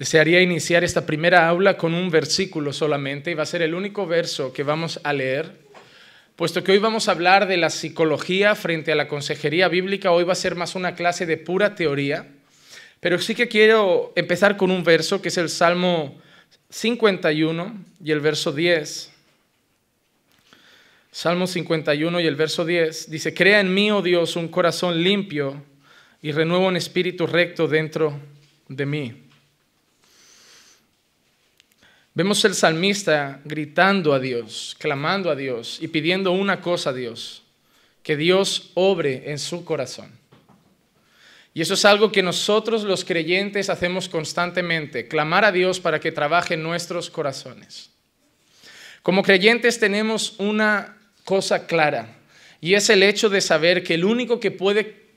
Desearía iniciar esta primera aula con un versículo solamente, y va a ser el único verso que vamos a leer, puesto que hoy vamos a hablar de la psicología frente a la consejería bíblica. Hoy va a ser más una clase de pura teoría, pero sí que quiero empezar con un verso que es el Salmo 51 y el verso 10. Salmo 51 y el verso 10 dice: Crea en mí, oh Dios, un corazón limpio y renueva un espíritu recto dentro de mí. Vemos el salmista gritando a Dios, clamando a Dios y pidiendo una cosa a Dios: que Dios obre en su corazón. Y eso es algo que nosotros los creyentes hacemos constantemente, clamar a Dios para que trabaje en nuestros corazones. Como creyentes tenemos una cosa clara, y es el hecho de saber que el único que puede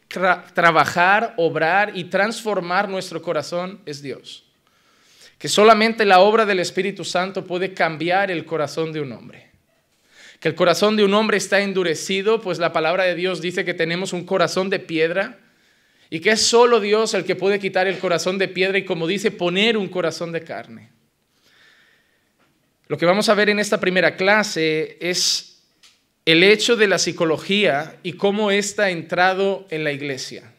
trabajar, obrar y transformar nuestro corazón es Dios. Que solamente la obra del Espíritu Santo puede cambiar el corazón de un hombre. Que el corazón de un hombre está endurecido, pues la palabra de Dios dice que tenemos un corazón de piedra y que es solo Dios el que puede quitar el corazón de piedra y, como dice, poner un corazón de carne. Lo que vamos a ver en esta primera clase es el hecho de la psicología y cómo ésta ha entrado en la iglesia.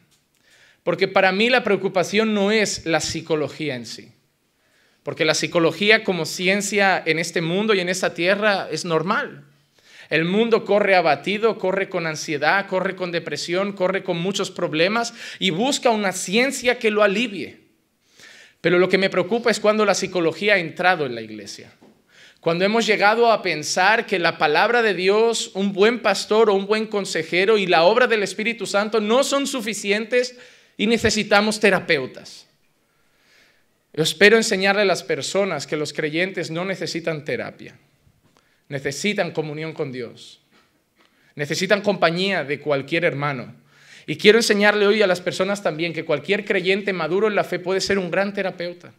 Porque para mí la preocupación no es la psicología en sí. Porque la psicología como ciencia en este mundo y en esta tierra es normal. El mundo corre abatido, corre con ansiedad, corre con depresión, corre con muchos problemas y busca una ciencia que lo alivie. Pero lo que me preocupa es cuando la psicología ha entrado en la iglesia. Cuando hemos llegado a pensar que la palabra de Dios, un buen pastor o un buen consejero y la obra del Espíritu Santo no son suficientes y necesitamos terapeutas. Yo espero enseñarle a las personas que los creyentes no necesitan terapia, necesitan comunión con Dios, necesitan compañía de cualquier hermano. Y quiero enseñarle hoy a las personas también que cualquier creyente maduro en la fe puede ser un gran terapeuta.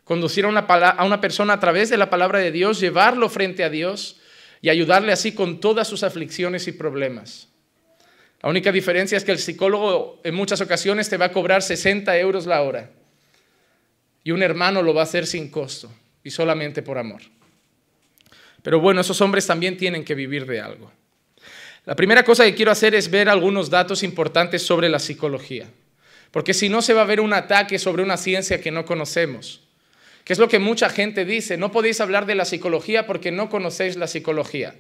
Conducir a una persona a través de la palabra de Dios, llevarlo frente a Dios y ayudarle así con todas sus aflicciones y problemas. La única diferencia es que el psicólogo en muchas ocasiones te va a cobrar 60 euros la hora. Y un hermano lo va a hacer sin costo y solamente por amor. Pero bueno, esos hombres también tienen que vivir de algo. La primera cosa que quiero hacer es ver algunos datos importantes sobre la psicología. Porque si no, se va a ver un ataque sobre una ciencia que no conocemos. Que es lo que mucha gente dice: no podéis hablar de la psicología porque no conocéis la psicología.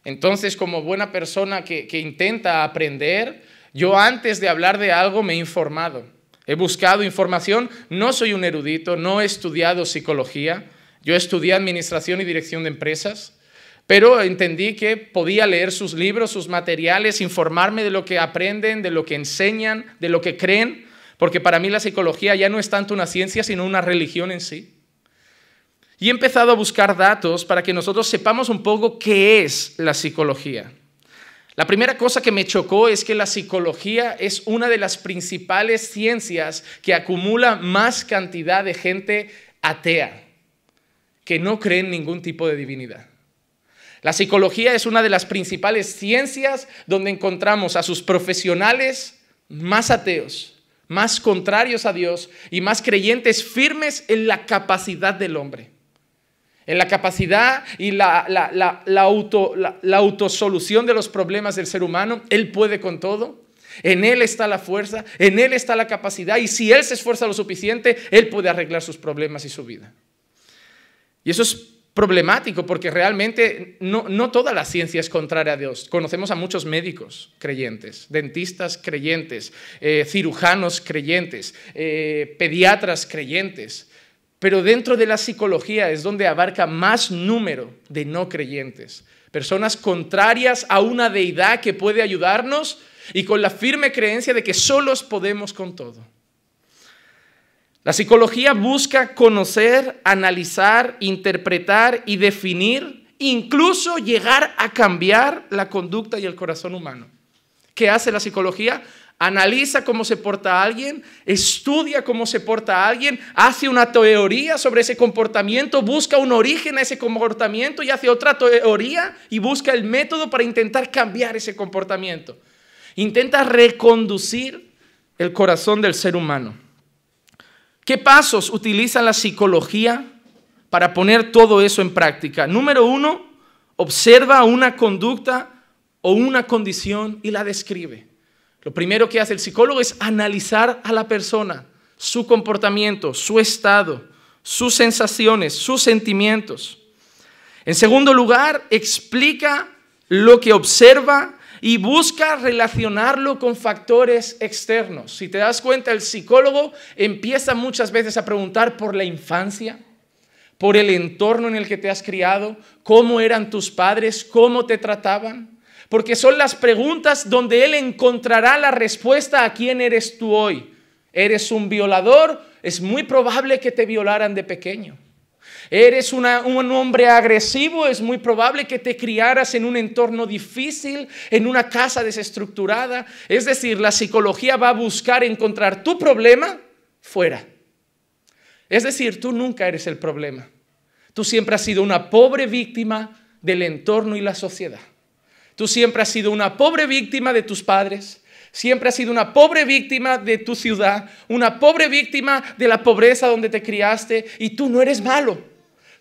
Entonces, como buena persona que intenta aprender, yo antes de hablar de algo me he informado. He buscado información, no soy un erudito, no he estudiado psicología, yo estudié administración y dirección de empresas, pero entendí que podía leer sus libros, sus materiales, informarme de lo que aprenden, de lo que enseñan, de lo que creen, porque para mí la psicología ya no es tanto una ciencia, sino una religión en sí. Y he empezado a buscar datos para que nosotros sepamos un poco qué es la psicología. La primera cosa que me chocó es que la psicología es una de las principales ciencias que acumula más cantidad de gente atea, que no cree en ningún tipo de divinidad. La psicología es una de las principales ciencias donde encontramos a sus profesionales más ateos, más contrarios a Dios y más creyentes firmes en la capacidad del hombre. En la capacidad y la autosolución de los problemas del ser humano. Él puede con todo. En Él está la fuerza, en Él está la capacidad. Y si Él se esfuerza lo suficiente, Él puede arreglar sus problemas y su vida. Y eso es problemático porque realmente no toda la ciencia es contraria a Dios. Conocemos a muchos médicos creyentes, dentistas creyentes, cirujanos creyentes, pediatras creyentes. Pero dentro de la psicología es donde abarca más número de no creyentes. Personas contrarias a una deidad que puede ayudarnos y con la firme creencia de que solos podemos con todo. La psicología busca conocer, analizar, interpretar y definir, incluso llegar a cambiar la conducta y el corazón humano. ¿Qué hace la psicología? Analiza cómo se porta alguien, estudia cómo se porta alguien, hace una teoría sobre ese comportamiento, busca un origen a ese comportamiento y hace otra teoría y busca el método para intentar cambiar ese comportamiento. Intenta reconducir el corazón del ser humano. ¿Qué pasos utiliza la psicología para poner todo eso en práctica? Número 1, observa una conducta o una condición y la describe. Lo primero que hace el psicólogo es analizar a la persona, su comportamiento, su estado, sus sensaciones, sus sentimientos. En segundo lugar, explica lo que observa y busca relacionarlo con factores externos. Si te das cuenta, el psicólogo empieza muchas veces a preguntar por la infancia, por el entorno en el que te has criado, cómo eran tus padres, cómo te trataban, porque son las preguntas donde él encontrará la respuesta a quién eres tú hoy. ¿Eres un violador? Es muy probable que te violaran de pequeño. ¿Eres un hombre agresivo? Es muy probable que te criaras en un entorno difícil, en una casa desestructurada. Es decir, la psicología va a buscar encontrar tu problema fuera. Es decir, tú nunca eres el problema. Tú siempre has sido una pobre víctima del entorno y la sociedad. Tú siempre has sido una pobre víctima de tus padres. Siempre has sido una pobre víctima de tu ciudad, una pobre víctima de la pobreza donde te criaste, y tú no eres malo.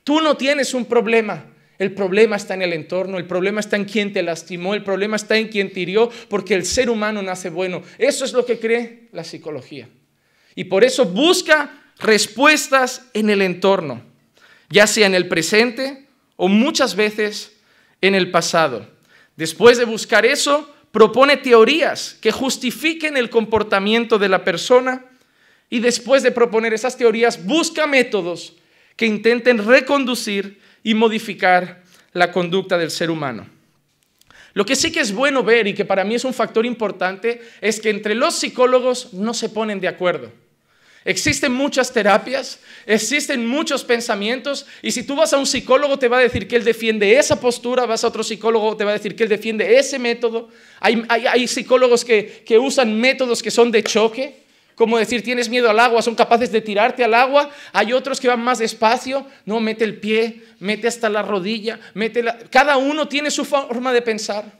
Tú no tienes un problema. El problema está en el entorno, el problema está en quien te lastimó, el problema está en quien te hirió, porque el ser humano nace bueno. Eso es lo que cree la psicología. Y por eso busca respuestas en el entorno, ya sea en el presente o muchas veces en el pasado. Después de buscar eso, propone teorías que justifiquen el comportamiento de la persona, y después de proponer esas teorías, busca métodos que intenten reconducir y modificar la conducta del ser humano. Lo que sí que es bueno ver, y que para mí es un factor importante, es que entre los psicólogos no se ponen de acuerdo. Existen muchas terapias, existen muchos pensamientos, y si tú vas a un psicólogo te va a decir que él defiende esa postura, vas a otro psicólogo te va a decir que él defiende ese método. Hay psicólogos que usan métodos que son de choque, como decir tienes miedo al agua, son capaces de tirarte al agua. Hay otros que van más despacio, no, mete el pie, mete hasta la rodilla, cada uno tiene su forma de pensar.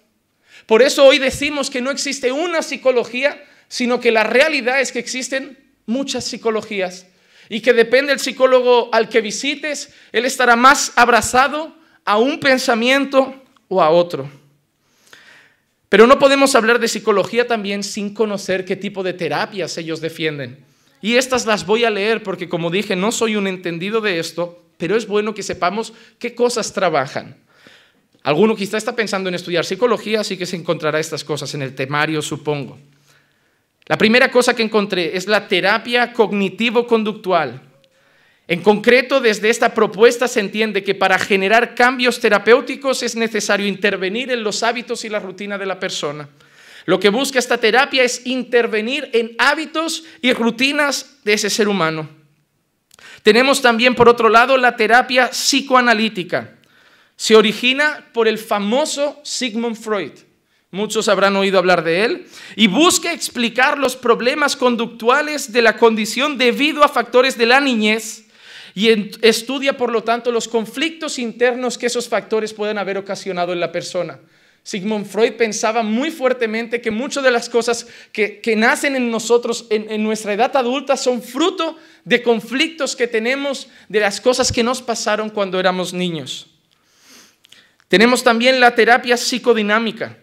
Por eso hoy decimos que no existe una psicología, sino que la realidad es que existen muchas psicologías, y que depende del psicólogo al que visites, él estará más abrazado a un pensamiento o a otro. Pero no podemos hablar de psicología también sin conocer qué tipo de terapias ellos defienden. Y estas las voy a leer porque, como dije, no soy un entendido de esto, pero es bueno que sepamos qué cosas trabajan. Alguno quizá está pensando en estudiar psicología, así que se encontrará estas cosas en el temario, supongo. La primera cosa que encontré es la terapia cognitivo-conductual. En concreto, desde esta propuesta se entiende que para generar cambios terapéuticos es necesario intervenir en los hábitos y la rutina de la persona. Lo que busca esta terapia es intervenir en hábitos y rutinas de ese ser humano. Tenemos también, por otro lado, la terapia psicoanalítica. Se origina por el famoso Sigmund Freud. Muchos habrán oído hablar de él, y busca explicar los problemas conductuales de la condición debido a factores de la niñez, y estudia, por lo tanto, los conflictos internos que esos factores pueden haber ocasionado en la persona. Sigmund Freud pensaba muy fuertemente que muchas de las cosas que nacen en nosotros en nuestra edad adulta son fruto de conflictos que tenemos, de las cosas que nos pasaron cuando éramos niños. Tenemos también la terapia psicodinámica.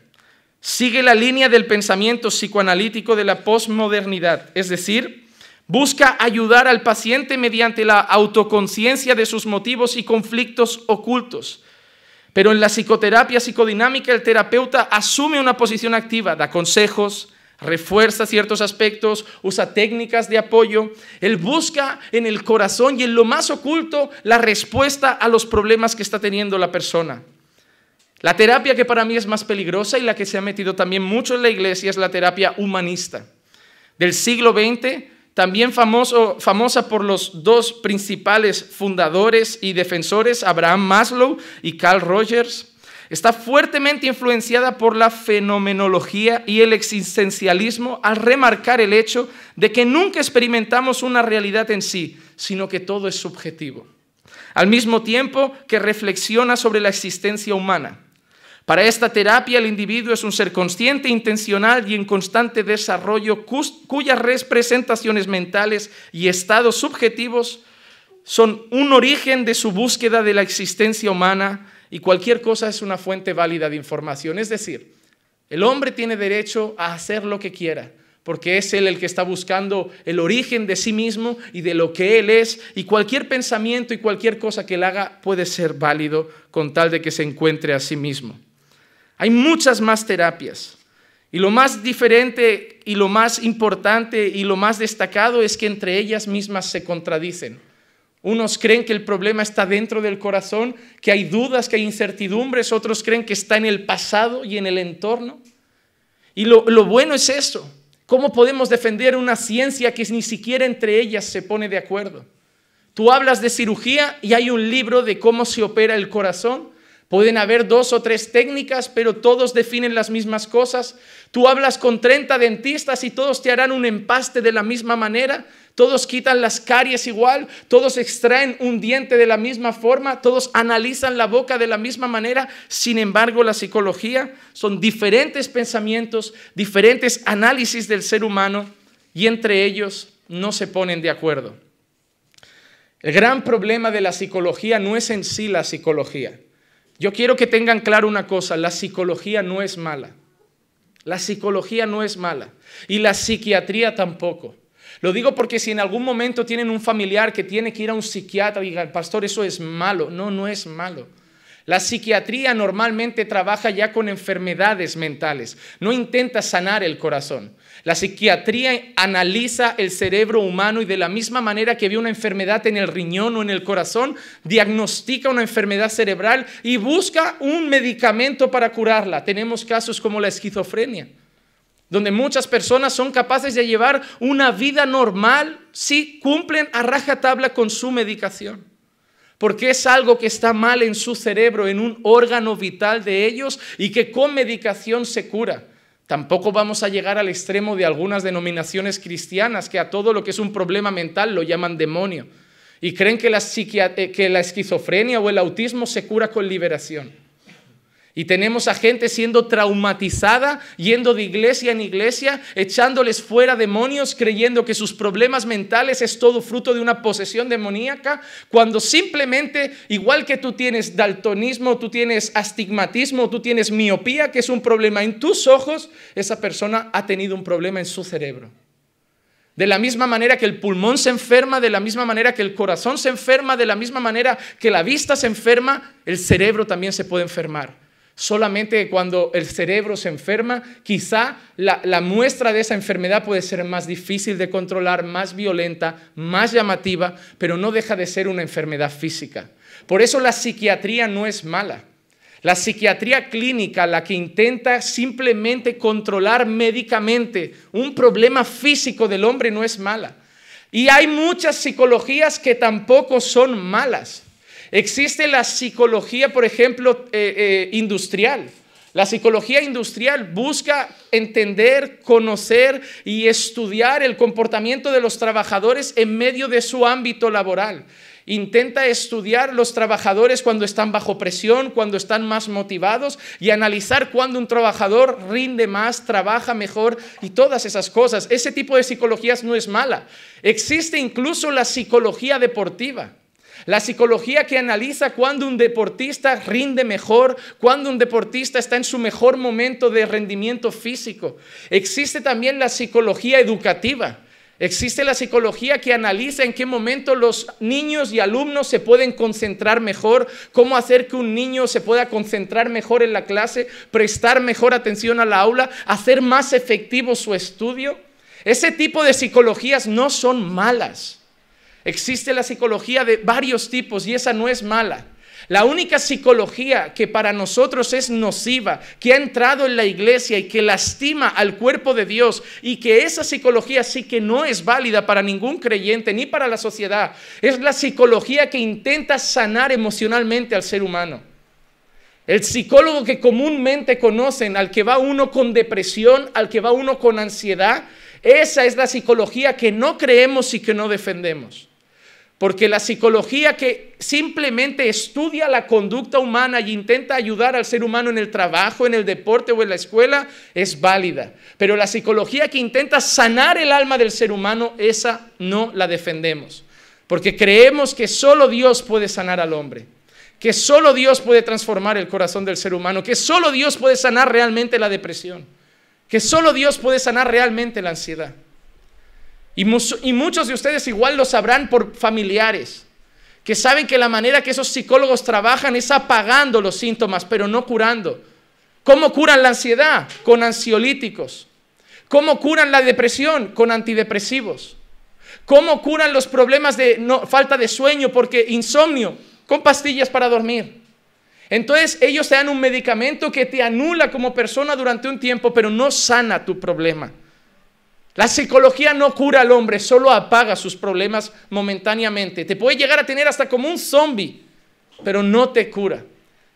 Sigue la línea del pensamiento psicoanalítico de la posmodernidad, es decir, busca ayudar al paciente mediante la autoconciencia de sus motivos y conflictos ocultos. Pero en la psicoterapia psicodinámica el terapeuta asume una posición activa, da consejos, refuerza ciertos aspectos, usa técnicas de apoyo. Él busca en el corazón y en lo más oculto la respuesta a los problemas que está teniendo la persona. La terapia que para mí es más peligrosa y la que se ha metido también mucho en la iglesia es la terapia humanista. Del siglo XX, también famosa por los dos principales fundadores y defensores, Abraham Maslow y Carl Rogers, está fuertemente influenciada por la fenomenología y el existencialismo, al remarcar el hecho de que nunca experimentamos una realidad en sí, sino que todo es subjetivo. Al mismo tiempo que reflexiona sobre la existencia humana. Para esta terapia, el individuo es un ser consciente, intencional y en constante desarrollo, cuyas representaciones mentales y estados subjetivos son un origen de su búsqueda de la existencia humana, y cualquier cosa es una fuente válida de información. Es decir, el hombre tiene derecho a hacer lo que quiera, porque es él el que está buscando el origen de sí mismo y de lo que él es, y cualquier pensamiento y cualquier cosa que él haga puede ser válido con tal de que se encuentre a sí mismo. Hay muchas más terapias, y lo más diferente y lo más importante y lo más destacado es que entre ellas mismas se contradicen. Unos creen que el problema está dentro del corazón, que hay dudas, que hay incertidumbres, otros creen que está en el pasado y en el entorno. Y lo bueno es eso. ¿Cómo podemos defender una ciencia que ni siquiera entre ellas se pone de acuerdo? Tú hablas de cirugía y hay un libro de cómo se opera el corazón. Pueden haber 2 o 3 técnicas, pero todos definen las mismas cosas. Tú hablas con 30 dentistas y todos te harán un empaste de la misma manera. Todos quitan las caries igual, todos extraen un diente de la misma forma, todos analizan la boca de la misma manera. Sin embargo, la psicología son diferentes pensamientos, diferentes análisis del ser humano, y entre ellos no se ponen de acuerdo. El gran problema de la psicología no es en sí la psicología. Yo quiero que tengan claro una cosa: la psicología no es mala. La psicología no es mala, y la psiquiatría tampoco. Lo digo porque si en algún momento tienen un familiar que tiene que ir a un psiquiatra y digan, pastor, eso es malo. No, no es malo. La psiquiatría normalmente trabaja ya con enfermedades mentales, no intenta sanar el corazón. La psiquiatría analiza el cerebro humano y de la misma manera que ve una enfermedad en el riñón o en el corazón, diagnostica una enfermedad cerebral y busca un medicamento para curarla. Tenemos casos como la esquizofrenia, donde muchas personas son capaces de llevar una vida normal si cumplen a rajatabla con su medicación, porque es algo que está mal en su cerebro, en un órgano vital de ellos, y que con medicación se cura. Tampoco vamos a llegar al extremo de algunas denominaciones cristianas que a todo lo que es un problema mental lo llaman demonio y creen que la esquizofrenia o el autismo se cura con liberación. Y tenemos a gente siendo traumatizada, yendo de iglesia en iglesia, echándoles fuera demonios, creyendo que sus problemas mentales es todo fruto de una posesión demoníaca, cuando simplemente, igual que tú tienes daltonismo, tú tienes astigmatismo, tú tienes miopía, que es un problema en tus ojos, esa persona ha tenido un problema en su cerebro. De la misma manera que el pulmón se enferma, de la misma manera que el corazón se enferma, de la misma manera que la vista se enferma, el cerebro también se puede enfermar. Solamente cuando el cerebro se enferma, quizá la muestra de esa enfermedad puede ser más difícil de controlar, más violenta, más llamativa, pero no deja de ser una enfermedad física. Por eso la psiquiatría no es mala. La psiquiatría clínica, la que intenta simplemente controlar médicamente un problema físico del hombre, no es mala. Y hay muchas psicologías que tampoco son malas. Existe la psicología, por ejemplo, industrial. La psicología industrial busca entender, conocer y estudiar el comportamiento de los trabajadores en medio de su ámbito laboral. Intenta estudiar los trabajadores cuando están bajo presión, cuando están más motivados, y analizar cuándo un trabajador rinde más, trabaja mejor y todas esas cosas. Ese tipo de psicologías no es mala. Existe incluso la psicología deportiva. La psicología que analiza cuándo un deportista rinde mejor, cuándo un deportista está en su mejor momento de rendimiento físico. Existe también la psicología educativa. Existe la psicología que analiza en qué momento los niños y alumnos se pueden concentrar mejor, cómo hacer que un niño se pueda concentrar mejor en la clase, prestar mejor atención a la aula, hacer más efectivo su estudio. Ese tipo de psicologías no son malas. Existe la psicología de varios tipos y esa no es mala. La única psicología que para nosotros es nociva, que ha entrado en la iglesia y que lastima al cuerpo de Dios, y que esa psicología sí que no es válida para ningún creyente ni para la sociedad, es la psicología que intenta sanar emocionalmente al ser humano. El psicólogo que comúnmente conocen, al que va uno con depresión, al que va uno con ansiedad, esa es la psicología que no creemos y que no defendemos. Porque la psicología que simplemente estudia la conducta humana y intenta ayudar al ser humano en el trabajo, en el deporte o en la escuela es válida. Pero la psicología que intenta sanar el alma del ser humano, esa no la defendemos. Porque creemos que solo Dios puede sanar al hombre. Que solo Dios puede transformar el corazón del ser humano. Que solo Dios puede sanar realmente la depresión. Que solo Dios puede sanar realmente la ansiedad. Y muchos de ustedes igual lo sabrán por familiares, que saben que la manera que esos psicólogos trabajan es apagando los síntomas, pero no curando. ¿Cómo curan la ansiedad? Con ansiolíticos. ¿Cómo curan la depresión? Con antidepresivos. ¿Cómo curan los problemas de falta de sueño? Porque insomnio, con pastillas para dormir. Entonces ellos te dan un medicamento que te anula como persona durante un tiempo, pero no sana tu problema. La psicología no cura al hombre, solo apaga sus problemas momentáneamente. Te puede llegar a tener hasta como un zombie, pero no te cura.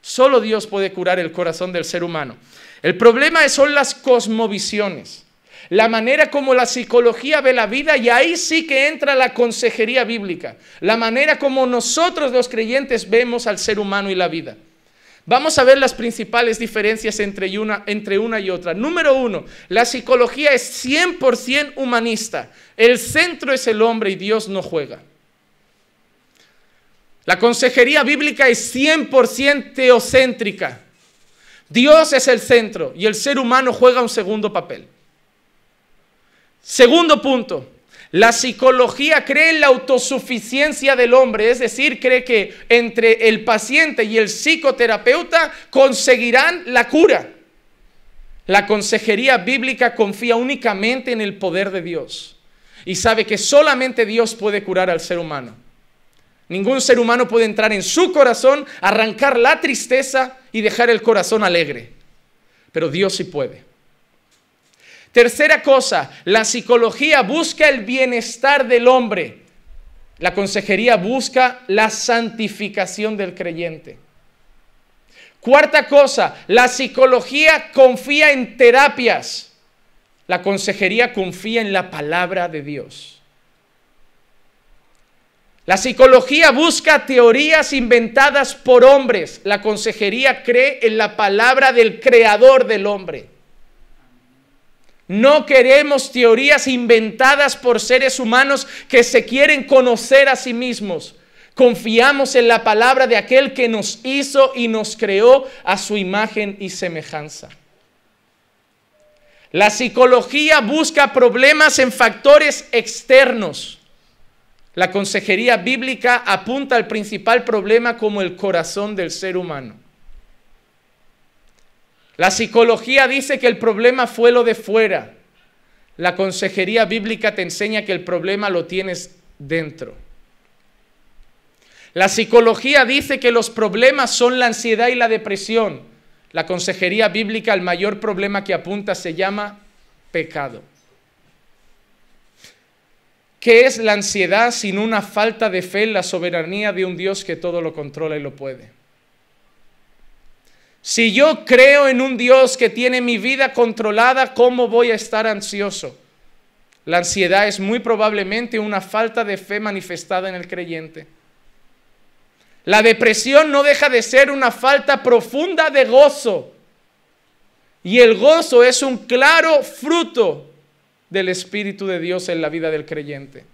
Solo Dios puede curar el corazón del ser humano. El problema son las cosmovisiones, la manera como la psicología ve la vida, y ahí sí que entra la consejería bíblica, la manera como nosotros los creyentes vemos al ser humano y la vida. Vamos a ver las principales diferencias entre una y otra. Número 1, la psicología es 100% humanista. El centro es el hombre y Dios no juega. La consejería bíblica es 100% teocéntrica. Dios es el centro y el ser humano juega un segundo papel. Segundo punto. La psicología cree en la autosuficiencia del hombre, es decir, cree que entre el paciente y el psicoterapeuta conseguirán la cura. La consejería bíblica confía únicamente en el poder de Dios y sabe que solamente Dios puede curar al ser humano. Ningún ser humano puede entrar en su corazón, arrancar la tristeza y dejar el corazón alegre, pero Dios sí puede. Tercera cosa, la psicología busca el bienestar del hombre. La consejería busca la santificación del creyente. Cuarta cosa, la psicología confía en terapias. La consejería confía en la palabra de Dios. La psicología busca teorías inventadas por hombres. La consejería cree en la palabra del creador del hombre. No queremos teorías inventadas por seres humanos que se quieren conocer a sí mismos. Confiamos en la palabra de aquel que nos hizo y nos creó a su imagen y semejanza. La psicología busca problemas en factores externos. La consejería bíblica apunta al principal problema como el corazón del ser humano. La psicología dice que el problema fue lo de fuera. La consejería bíblica te enseña que el problema lo tienes dentro. La psicología dice que los problemas son la ansiedad y la depresión. La consejería bíblica, el mayor problema que apunta se llama pecado. ¿Qué es la ansiedad sino una falta de fe en la soberanía de un Dios que todo lo controla y lo puede? Si yo creo en un Dios que tiene mi vida controlada, ¿cómo voy a estar ansioso? La ansiedad es muy probablemente una falta de fe manifestada en el creyente. La depresión no deja de ser una falta profunda de gozo. Y el gozo es un claro fruto del Espíritu de Dios en la vida del creyente.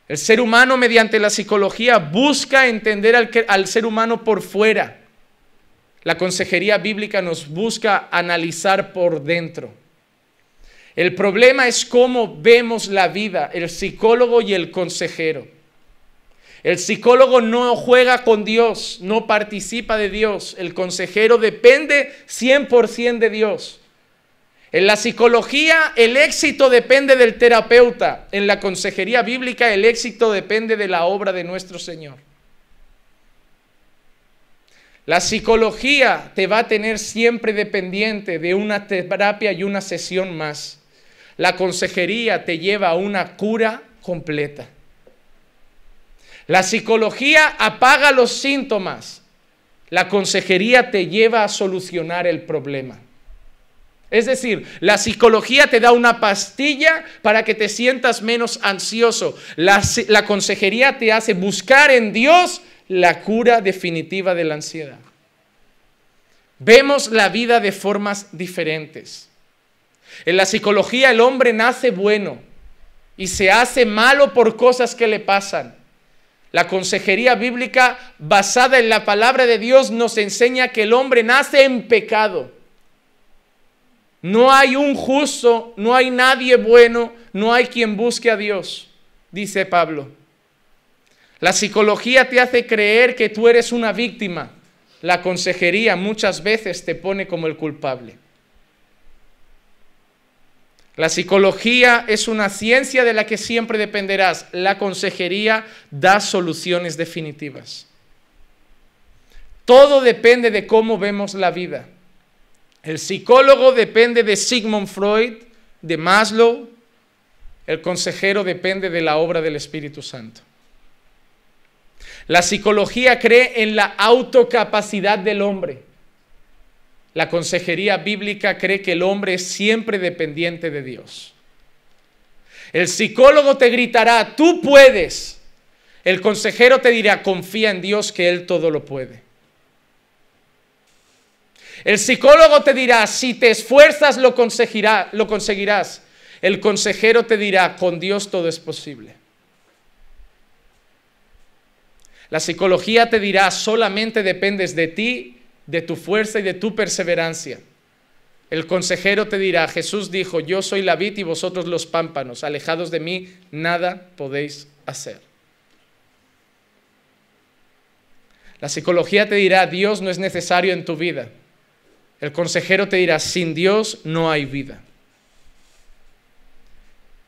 El ser humano, mediante la psicología, busca entender al ser humano por fuera. La consejería bíblica nos busca analizar por dentro. El problema es cómo vemos la vida, el psicólogo y el consejero. El psicólogo no juega con Dios, no participa de Dios. El consejero depende 100% de Dios. En la psicología, el éxito depende del terapeuta. En la consejería bíblica, el éxito depende de la obra de nuestro Señor. La psicología te va a tener siempre dependiente de una terapia y una sesión más. La consejería te lleva a una cura completa. La psicología apaga los síntomas. La consejería te lleva a solucionar el problema. Es decir, la psicología te da una pastilla para que te sientas menos ansioso. La consejería te hace buscar en Dios la cura definitiva de la ansiedad. Vemos la vida de formas diferentes. En la psicología el hombre nace bueno y se hace malo por cosas que le pasan. La consejería bíblica basada en la palabra de Dios nos enseña que el hombre nace en pecado. No hay un justo, no hay nadie bueno, no hay quien busque a Dios, dice Pablo. La psicología te hace creer que tú eres una víctima. La consejería muchas veces te pone como el culpable. La psicología es una ciencia de la que siempre dependerás. La consejería da soluciones definitivas. Todo depende de cómo vemos la vida. El psicólogo depende de Sigmund Freud, de Maslow. El consejero depende de la obra del Espíritu Santo. La psicología cree en la autocapacidad del hombre. La consejería bíblica cree que el hombre es siempre dependiente de Dios. El psicólogo te gritará, tú puedes. El consejero te dirá, confía en Dios que Él todo lo puede. El psicólogo te dirá, si te esfuerzas lo conseguirás. El consejero te dirá, con Dios todo es posible. La psicología te dirá, solamente dependes de ti, de tu fuerza y de tu perseverancia. El consejero te dirá, Jesús dijo, yo soy la vid y vosotros los pámpanos, alejados de mí, nada podéis hacer. La psicología te dirá, Dios no es necesario en tu vida. El consejero te dirá, sin Dios no hay vida.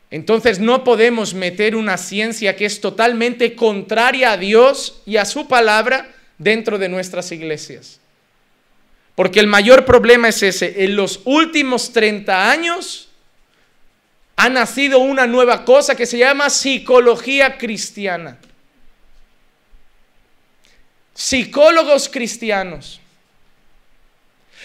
Entonces no podemos meter una ciencia que es totalmente contraria a Dios y a su palabra dentro de nuestras iglesias. Porque el mayor problema es ese. En los últimos 30 años ha nacido una nueva cosa que se llama psicología cristiana. Psicólogos cristianos.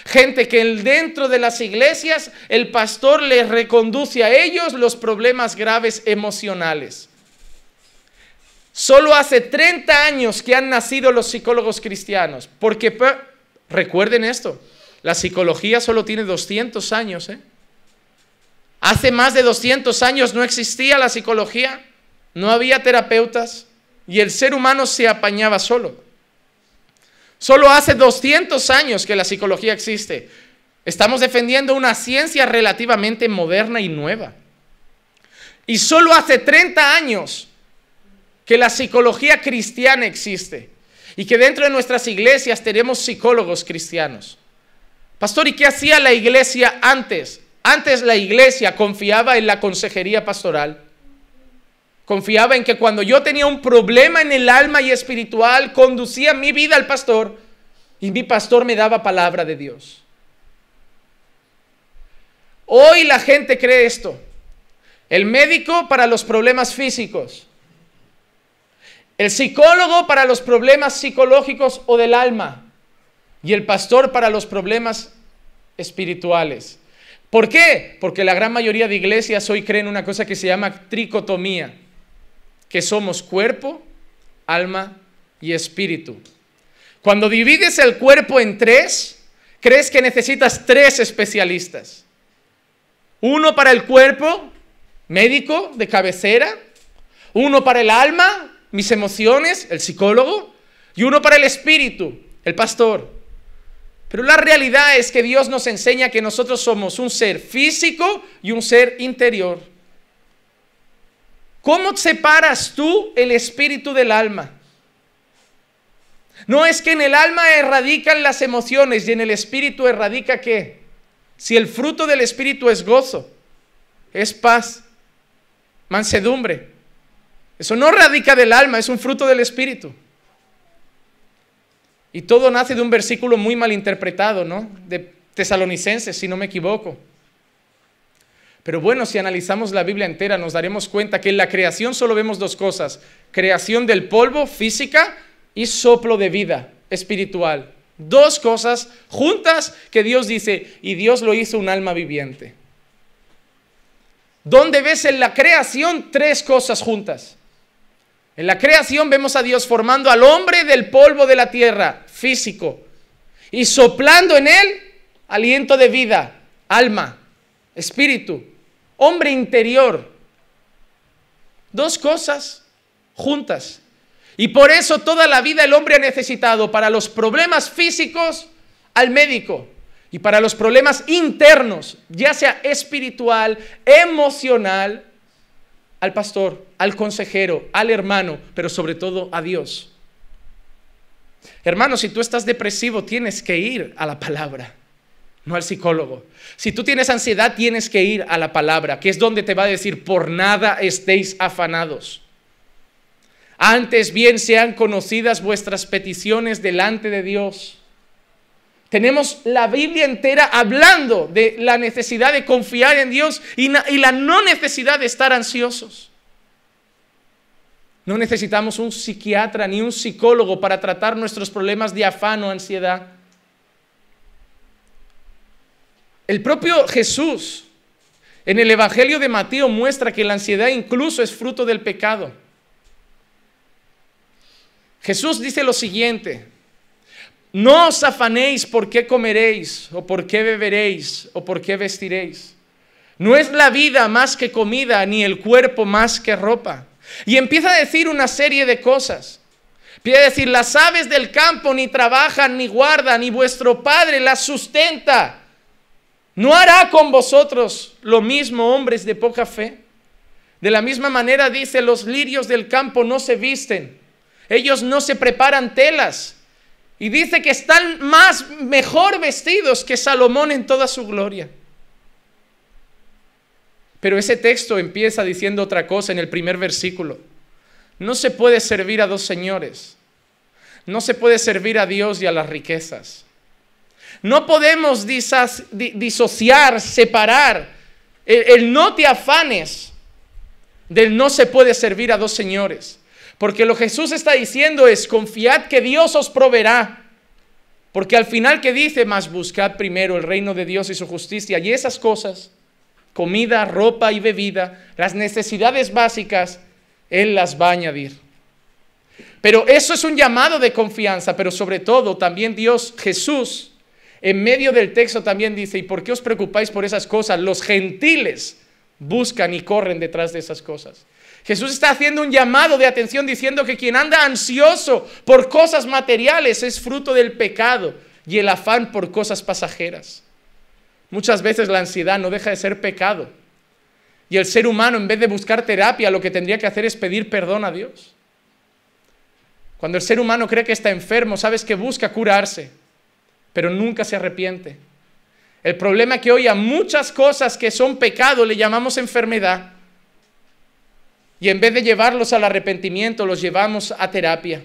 Gente que dentro de las iglesias el pastor les reconduce a ellos los problemas graves emocionales. Solo hace 30 años que han nacido los psicólogos cristianos. Porque, recuerden esto, la psicología solo tiene 200 años. Hace más de 200 años no existía la psicología, no había terapeutas y el ser humano se apañaba solo. Solo hace 200 años que la psicología existe. Estamos defendiendo una ciencia relativamente moderna y nueva. Y solo hace 30 años que la psicología cristiana existe. Y que dentro de nuestras iglesias tenemos psicólogos cristianos. Pastor, ¿y qué hacía la iglesia antes? Antes la iglesia confiaba en la consejería pastoral. Confiaba en que cuando yo tenía un problema en el alma y espiritual, conducía mi vida al pastor y mi pastor me daba palabra de Dios. Hoy la gente cree esto. El médico para los problemas físicos. El psicólogo para los problemas psicológicos o del alma. Y el pastor para los problemas espirituales. ¿Por qué? Porque la gran mayoría de iglesias hoy creen una cosa que se llama tricotomía. Que somos cuerpo, alma y espíritu. Cuando divides el cuerpo en 3, crees que necesitas 3 especialistas. Uno para el cuerpo, médico de cabecera. Uno para el alma, mis emociones, el psicólogo. Y uno para el espíritu, el pastor. Pero la realidad es que Dios nos enseña que nosotros somos un ser físico y un ser interior. ¿Cómo separas tú el espíritu del alma? No es que en el alma erradican las emociones y en el espíritu erradica ¿qué? Si el fruto del espíritu es gozo, es paz, mansedumbre. Eso no radica del alma, es un fruto del espíritu. Y todo nace de un versículo muy mal interpretado, ¿no? De Tesalonicenses, si no me equivoco. Pero bueno, si analizamos la Biblia entera, nos daremos cuenta que en la creación solo vemos 2 cosas. Creación del polvo, física, y soplo de vida, espiritual. Dos cosas juntas que Dios dice, y Dios lo hizo un alma viviente. ¿Dónde ves en la creación tres cosas juntas? En la creación vemos a Dios formando al hombre del polvo de la tierra, físico, y soplando en él aliento de vida, alma, espíritu, hombre interior. Dos cosas juntas. Y por eso toda la vida el hombre ha necesitado para los problemas físicos al médico y para los problemas internos, ya sea espiritual, emocional, al pastor, al consejero, al hermano, pero sobre todo a Dios. Hermano, si tú estás depresivo, tienes que ir a la palabra, no al psicólogo. Si tú tienes ansiedad, tienes que ir a la palabra, que es donde te va a decir, por nada estéis afanados. Antes bien sean conocidas vuestras peticiones delante de Dios. Tenemos la Biblia entera hablando de la necesidad de confiar en Dios y la no necesidad de estar ansiosos. No necesitamos un psiquiatra ni un psicólogo para tratar nuestros problemas de afán o ansiedad. El propio Jesús en el Evangelio de Mateo muestra que la ansiedad incluso es fruto del pecado. Jesús dice lo siguiente: no os afanéis por qué comeréis, o por qué beberéis, o por qué vestiréis. No es la vida más que comida, ni el cuerpo más que ropa. Y empieza a decir una serie de cosas. Empieza a decir, las aves del campo ni trabajan ni guardan, y vuestro Padre las sustenta. ¿No hará con vosotros lo mismo, hombres de poca fe? De la misma manera dice, los lirios del campo no se visten, ellos no se preparan telas. Y dice que están mejor vestidos que Salomón en toda su gloria. Pero ese texto empieza diciendo otra cosa en el primer versículo. No se puede servir a dos señores. No se puede servir a Dios y a las riquezas. No podemos disociar, separar el no te afanes del no se puede servir a dos señores. Porque lo que Jesús está diciendo es, confiad que Dios os proveerá. Porque al final que dice, mas buscad primero el reino de Dios y su justicia, y esas cosas, comida, ropa y bebida, las necesidades básicas, Él las va a añadir. Pero eso es un llamado de confianza, pero sobre todo también Dios, Jesús, en medio del texto también dice, ¿y por qué os preocupáis por esas cosas? Los gentiles buscan y corren detrás de esas cosas. Jesús está haciendo un llamado de atención diciendo que quien anda ansioso por cosas materiales es fruto del pecado y el afán por cosas pasajeras. Muchas veces la ansiedad no deja de ser pecado y el ser humano, en vez de buscar terapia, lo que tendría que hacer es pedir perdón a Dios. Cuando el ser humano cree que está enfermo, sabes que busca curarse, pero nunca se arrepiente. El problema es que hoy a muchas cosas que son pecado le llamamos enfermedad. Y en vez de llevarlos al arrepentimiento, los llevamos a terapia.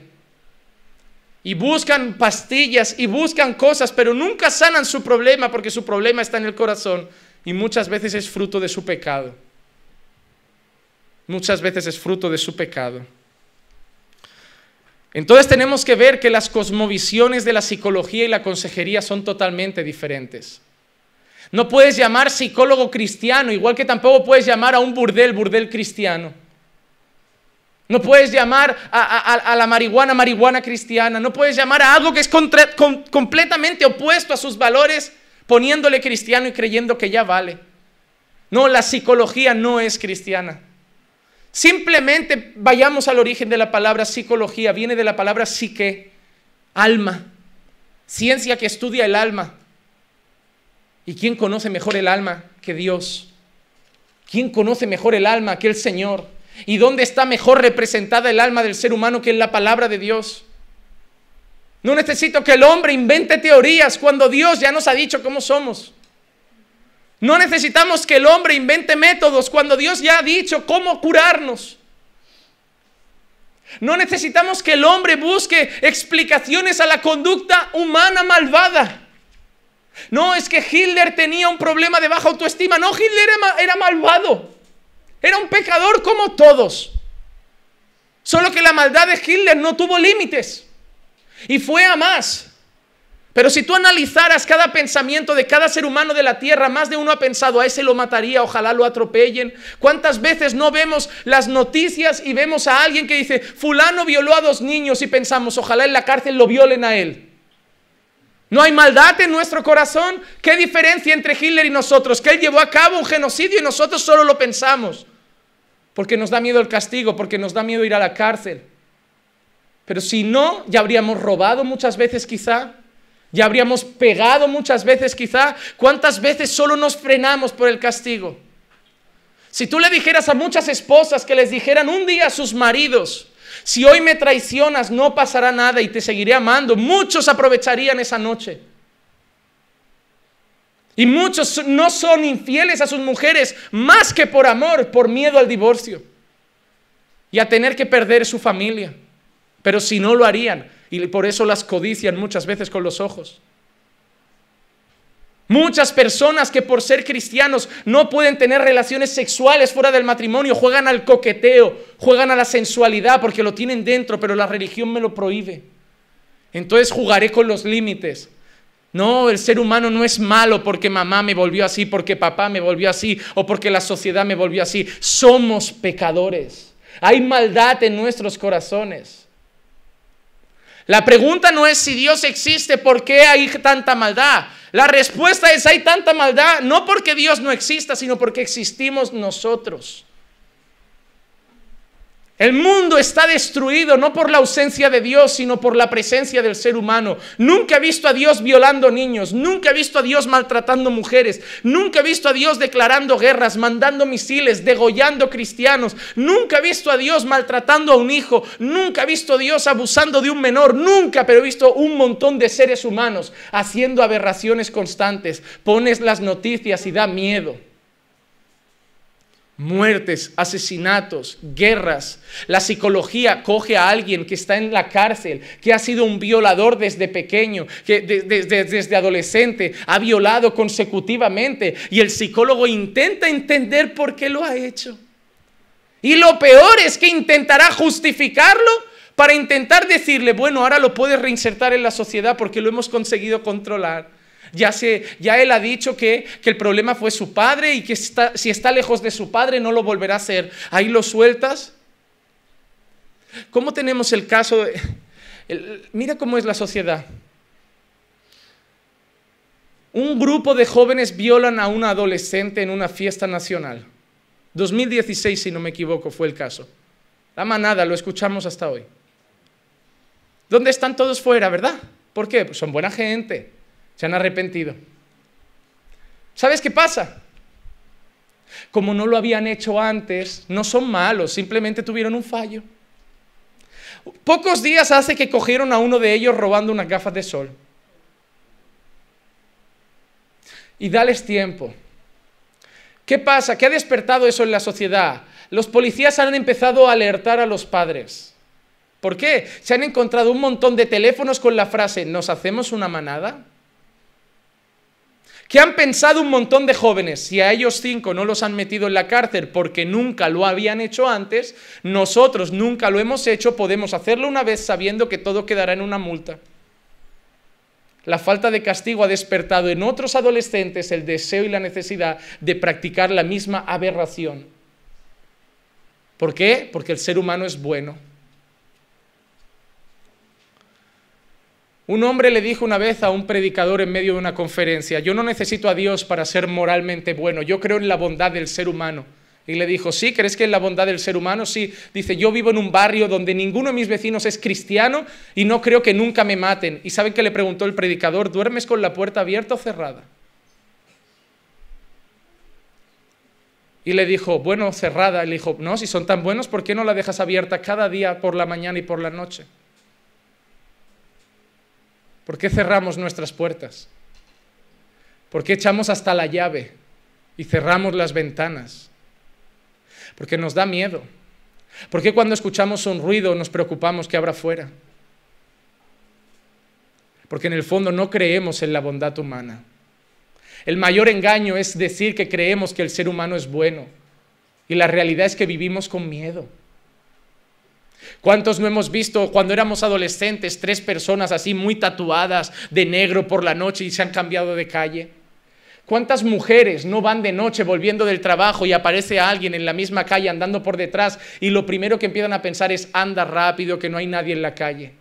Y buscan pastillas y buscan cosas, pero nunca sanan su problema porque su problema está en el corazón. Y muchas veces es fruto de su pecado. Muchas veces es fruto de su pecado. Entonces tenemos que ver que las cosmovisiones de la psicología y la consejería son totalmente diferentes. No puedes llamar psicólogo cristiano, igual que tampoco puedes llamar a un burdel cristiano. No puedes llamar a la marihuana cristiana. No puedes llamar a algo que es completamente opuesto a sus valores, poniéndole cristiano y creyendo que ya vale. No, la psicología no es cristiana. Simplemente vayamos al origen de la palabra psicología. Viene de la palabra psique, alma, ciencia que estudia el alma. ¿Y quién conoce mejor el alma que Dios? ¿Quién conoce mejor el alma que el Señor? ¿Y dónde está mejor representada el alma del ser humano que en la palabra de Dios? No necesito que el hombre invente teorías cuando Dios ya nos ha dicho cómo somos. No necesitamos que el hombre invente métodos cuando Dios ya ha dicho cómo curarnos. No necesitamos que el hombre busque explicaciones a la conducta humana malvada. No, es que Hitler tenía un problema de baja autoestima. No, Hitler era malvado. Era un pecador como todos. Solo que la maldad de Hitler no tuvo límites. Y fue a más. Pero si tú analizaras cada pensamiento de cada ser humano de la tierra, más de uno ha pensado, a ese lo mataría, ojalá lo atropellen. ¿Cuántas veces no vemos las noticias y vemos a alguien que dice, fulano violó a 2 niños y pensamos, ojalá en la cárcel lo violen a él? ¿No hay maldad en nuestro corazón? ¿Qué diferencia entre Hitler y nosotros? Que él llevó a cabo un genocidio y nosotros solo lo pensamos. Porque nos da miedo el castigo, porque nos da miedo ir a la cárcel. Pero si no, ya habríamos robado muchas veces quizá. Ya habríamos pegado muchas veces quizá. ¿Cuántas veces solo nos frenamos por el castigo? Si tú le dijeras a muchas esposas que les dijeran un día a sus maridos, si hoy me traicionas no pasará nada y te seguiré amando, muchos aprovecharían esa noche. Y muchos no son infieles a sus mujeres más que por amor, por miedo al divorcio y a tener que perder su familia. Pero si no lo harían, y por eso las codician muchas veces con los ojos. Muchas personas que por ser cristianos no pueden tener relaciones sexuales fuera del matrimonio, juegan al coqueteo, juegan a la sensualidad porque lo tienen dentro, pero la religión me lo prohíbe. Entonces jugaré con los límites. No, el ser humano no es malo porque mamá me volvió así, porque papá me volvió así o porque la sociedad me volvió así. Somos pecadores. Hay maldad en nuestros corazones. La pregunta no es si Dios existe, ¿por qué hay tanta maldad? La respuesta es, hay tanta maldad no porque Dios no exista, sino porque existimos nosotros. El mundo está destruido no por la ausencia de Dios, sino por la presencia del ser humano. Nunca he visto a Dios violando niños, nunca he visto a Dios maltratando mujeres, nunca he visto a Dios declarando guerras, mandando misiles, degollando cristianos, nunca he visto a Dios maltratando a un hijo, nunca he visto a Dios abusando de un menor, nunca, pero he visto un montón de seres humanos haciendo aberraciones constantes. Pones las noticias y da miedo. Muertes, asesinatos, guerras. La psicología coge a alguien que está en la cárcel, que ha sido un violador desde pequeño, que desde adolescente ha violado consecutivamente, y el psicólogo intenta entender por qué lo ha hecho. Y lo peor es que intentará justificarlo para intentar decirle, bueno, ahora lo puedes reinsertar en la sociedad porque lo hemos conseguido controlar. Ya él ha dicho que el problema fue su padre y que si está lejos de su padre no lo volverá a hacer. Ahí lo sueltas. ¿Cómo tenemos el caso? Mira cómo es la sociedad. Un grupo de jóvenes violan a una adolescente en una fiesta nacional. 2016, si no me equivoco, fue el caso. La manada, lo escuchamos hasta hoy. ¿Dónde están todos fuera, verdad? ¿Por qué? Pues son buena gente. Se han arrepentido. ¿Sabes qué pasa? Como no lo habían hecho antes, no son malos, simplemente tuvieron un fallo. Pocos días hace que cogieron a uno de ellos robando unas gafas de sol. Y dales tiempo. ¿Qué pasa? ¿Qué ha despertado eso en la sociedad? Los policías han empezado a alertar a los padres. ¿Por qué? Se han encontrado un montón de teléfonos con la frase, ¿nos hacemos una manada? ¿Qué han pensado un montón de jóvenes? Si a ellos 5 no los han metido en la cárcel porque nunca lo habían hecho antes, nosotros nunca lo hemos hecho, podemos hacerlo una vez sabiendo que todo quedará en una multa. La falta de castigo ha despertado en otros adolescentes el deseo y la necesidad de practicar la misma aberración. ¿Por qué? Porque el ser humano es bueno. Un hombre le dijo una vez a un predicador en medio de una conferencia, yo no necesito a Dios para ser moralmente bueno, yo creo en la bondad del ser humano. Y le dijo, ¿sí? ¿Crees que en la bondad del ser humano? Sí. Dice, yo vivo en un barrio donde ninguno de mis vecinos es cristiano y no creo que nunca me maten. ¿Y saben qué le preguntó el predicador? ¿Duermes con la puerta abierta o cerrada? Y le dijo, bueno, cerrada. Y le dijo, no, si son tan buenos, ¿por qué no la dejas abierta cada día por la mañana y por la noche? ¿Por qué cerramos nuestras puertas? ¿Por qué echamos hasta la llave y cerramos las ventanas? Porque nos da miedo. ¿Por qué cuando escuchamos un ruido nos preocupamos que habrá fuera? Porque en el fondo no creemos en la bondad humana. El mayor engaño es decir que creemos que el ser humano es bueno. Y la realidad es que vivimos con miedo. ¿Cuántos no hemos visto cuando éramos adolescentes 3 personas así muy tatuadas de negro por la noche y se han cambiado de calle? ¿Cuántas mujeres no van de noche volviendo del trabajo y aparece alguien en la misma calle andando por detrás y lo primero que empiezan a pensar es anda rápido que no hay nadie en la calle?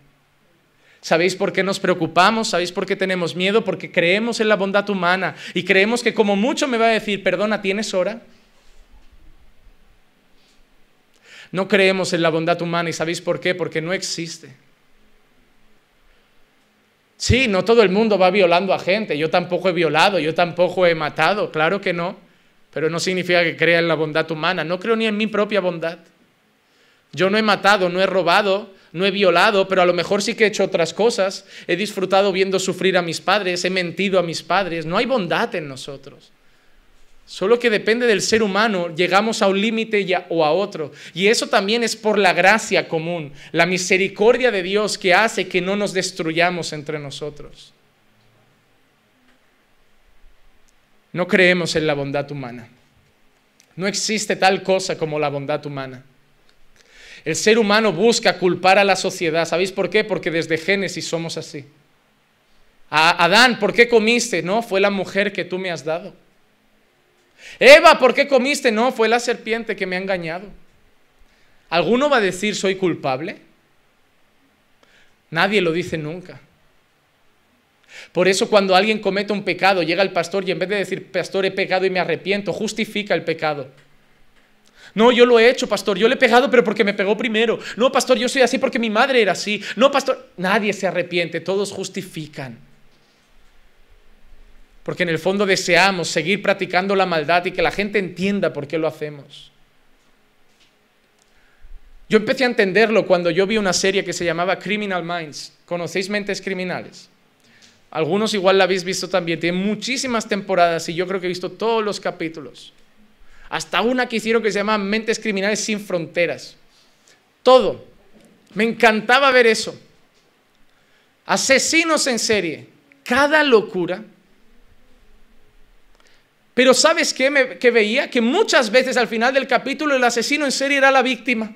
¿Sabéis por qué nos preocupamos? ¿Sabéis por qué tenemos miedo? Porque creemos en la bondad humana y creemos que como mucho me va a decir, perdona, ¿tienes hora? No creemos en la bondad humana y ¿sabéis por qué? Porque no existe. Sí, no todo el mundo va violando a gente, yo tampoco he violado, yo tampoco he matado, claro que no, pero no significa que crea en la bondad humana, no creo ni en mi propia bondad. Yo no he matado, no he robado, no he violado, pero a lo mejor sí que he hecho otras cosas, he disfrutado viendo sufrir a mis padres, he mentido a mis padres, no hay bondad en nosotros. Solo que depende del ser humano, llegamos a un límite o a otro. Y eso también es por la gracia común, la misericordia de Dios que hace que no nos destruyamos entre nosotros. No creemos en la bondad humana. No existe tal cosa como la bondad humana. El ser humano busca culpar a la sociedad. ¿Sabéis por qué? Porque desde Génesis somos así. Adán, ¿por qué comiste? No, fue la mujer que tú me has dado. Eva, ¿por qué comiste? No, fue la serpiente que me ha engañado. ¿Alguno va a decir soy culpable? Nadie lo dice nunca. Por eso cuando alguien comete un pecado, llega el pastor y en vez de decir, pastor, he pecado y me arrepiento, justifica el pecado. No, yo lo he hecho, pastor, yo le he pegado, pero porque me pegó primero. No, pastor, yo soy así porque mi madre era así. No, pastor, nadie se arrepiente, todos justifican. Porque en el fondo deseamos seguir practicando la maldad y que la gente entienda por qué lo hacemos. Yo empecé a entenderlo cuando yo vi una serie que se llamaba Criminal Minds. ¿Conocéis Mentes Criminales? Algunos igual la habéis visto también. Tiene muchísimas temporadas y yo creo que he visto todos los capítulos. Hasta una que hicieron que se llama Mentes Criminales sin Fronteras. Todo. Me encantaba ver eso. Asesinos en serie. Cada locura. Pero ¿sabes qué que veía? Que muchas veces al final del capítulo el asesino en serie era la víctima.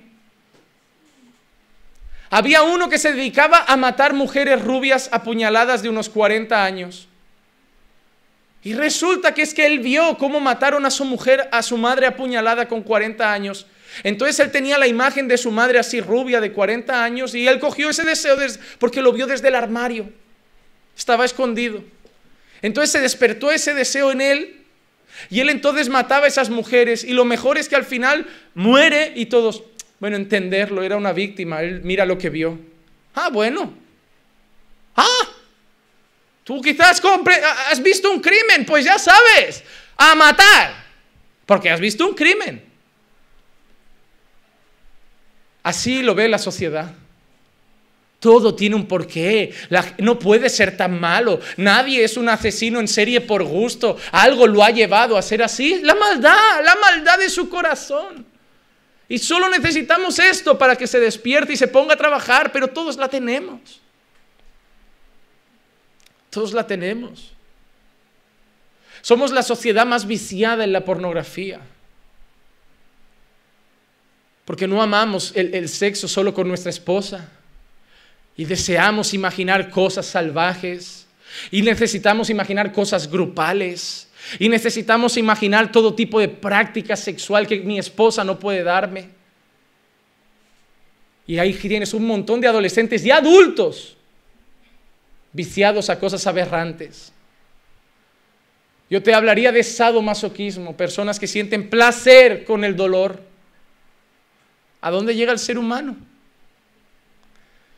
Había uno que se dedicaba a matar mujeres rubias apuñaladas de unos 40 años. Y resulta que es que él vio cómo mataron a su mujer, a su madre apuñalada con 40 años. Entonces él tenía la imagen de su madre así rubia de 40 años y él cogió ese deseo porque lo vio desde el armario. Estaba escondido. Entonces se despertó ese deseo en él. Y él entonces mataba a esas mujeres y lo mejor es que al final muere y todos, bueno, entenderlo, era una víctima, él mira lo que vio. Ah, bueno. Ah, tú quizás has visto un crimen, pues ya sabes, a matar, porque has visto un crimen. Así lo ve la sociedad. Todo tiene un porqué, no puede ser tan malo, nadie es un asesino en serie por gusto, algo lo ha llevado a ser así, la maldad de su corazón. Y solo necesitamos esto para que se despierte y se ponga a trabajar, pero todos la tenemos. Todos la tenemos. Somos la sociedad más viciada en la pornografía. Porque no amamos el sexo solo con nuestra esposa. Y deseamos imaginar cosas salvajes. Y necesitamos imaginar cosas grupales. Y necesitamos imaginar todo tipo de práctica sexual que mi esposa no puede darme. Y ahí tienes un montón de adolescentes y adultos viciados a cosas aberrantes. Yo te hablaría de sadomasoquismo, personas que sienten placer con el dolor. ¿A dónde llega el ser humano?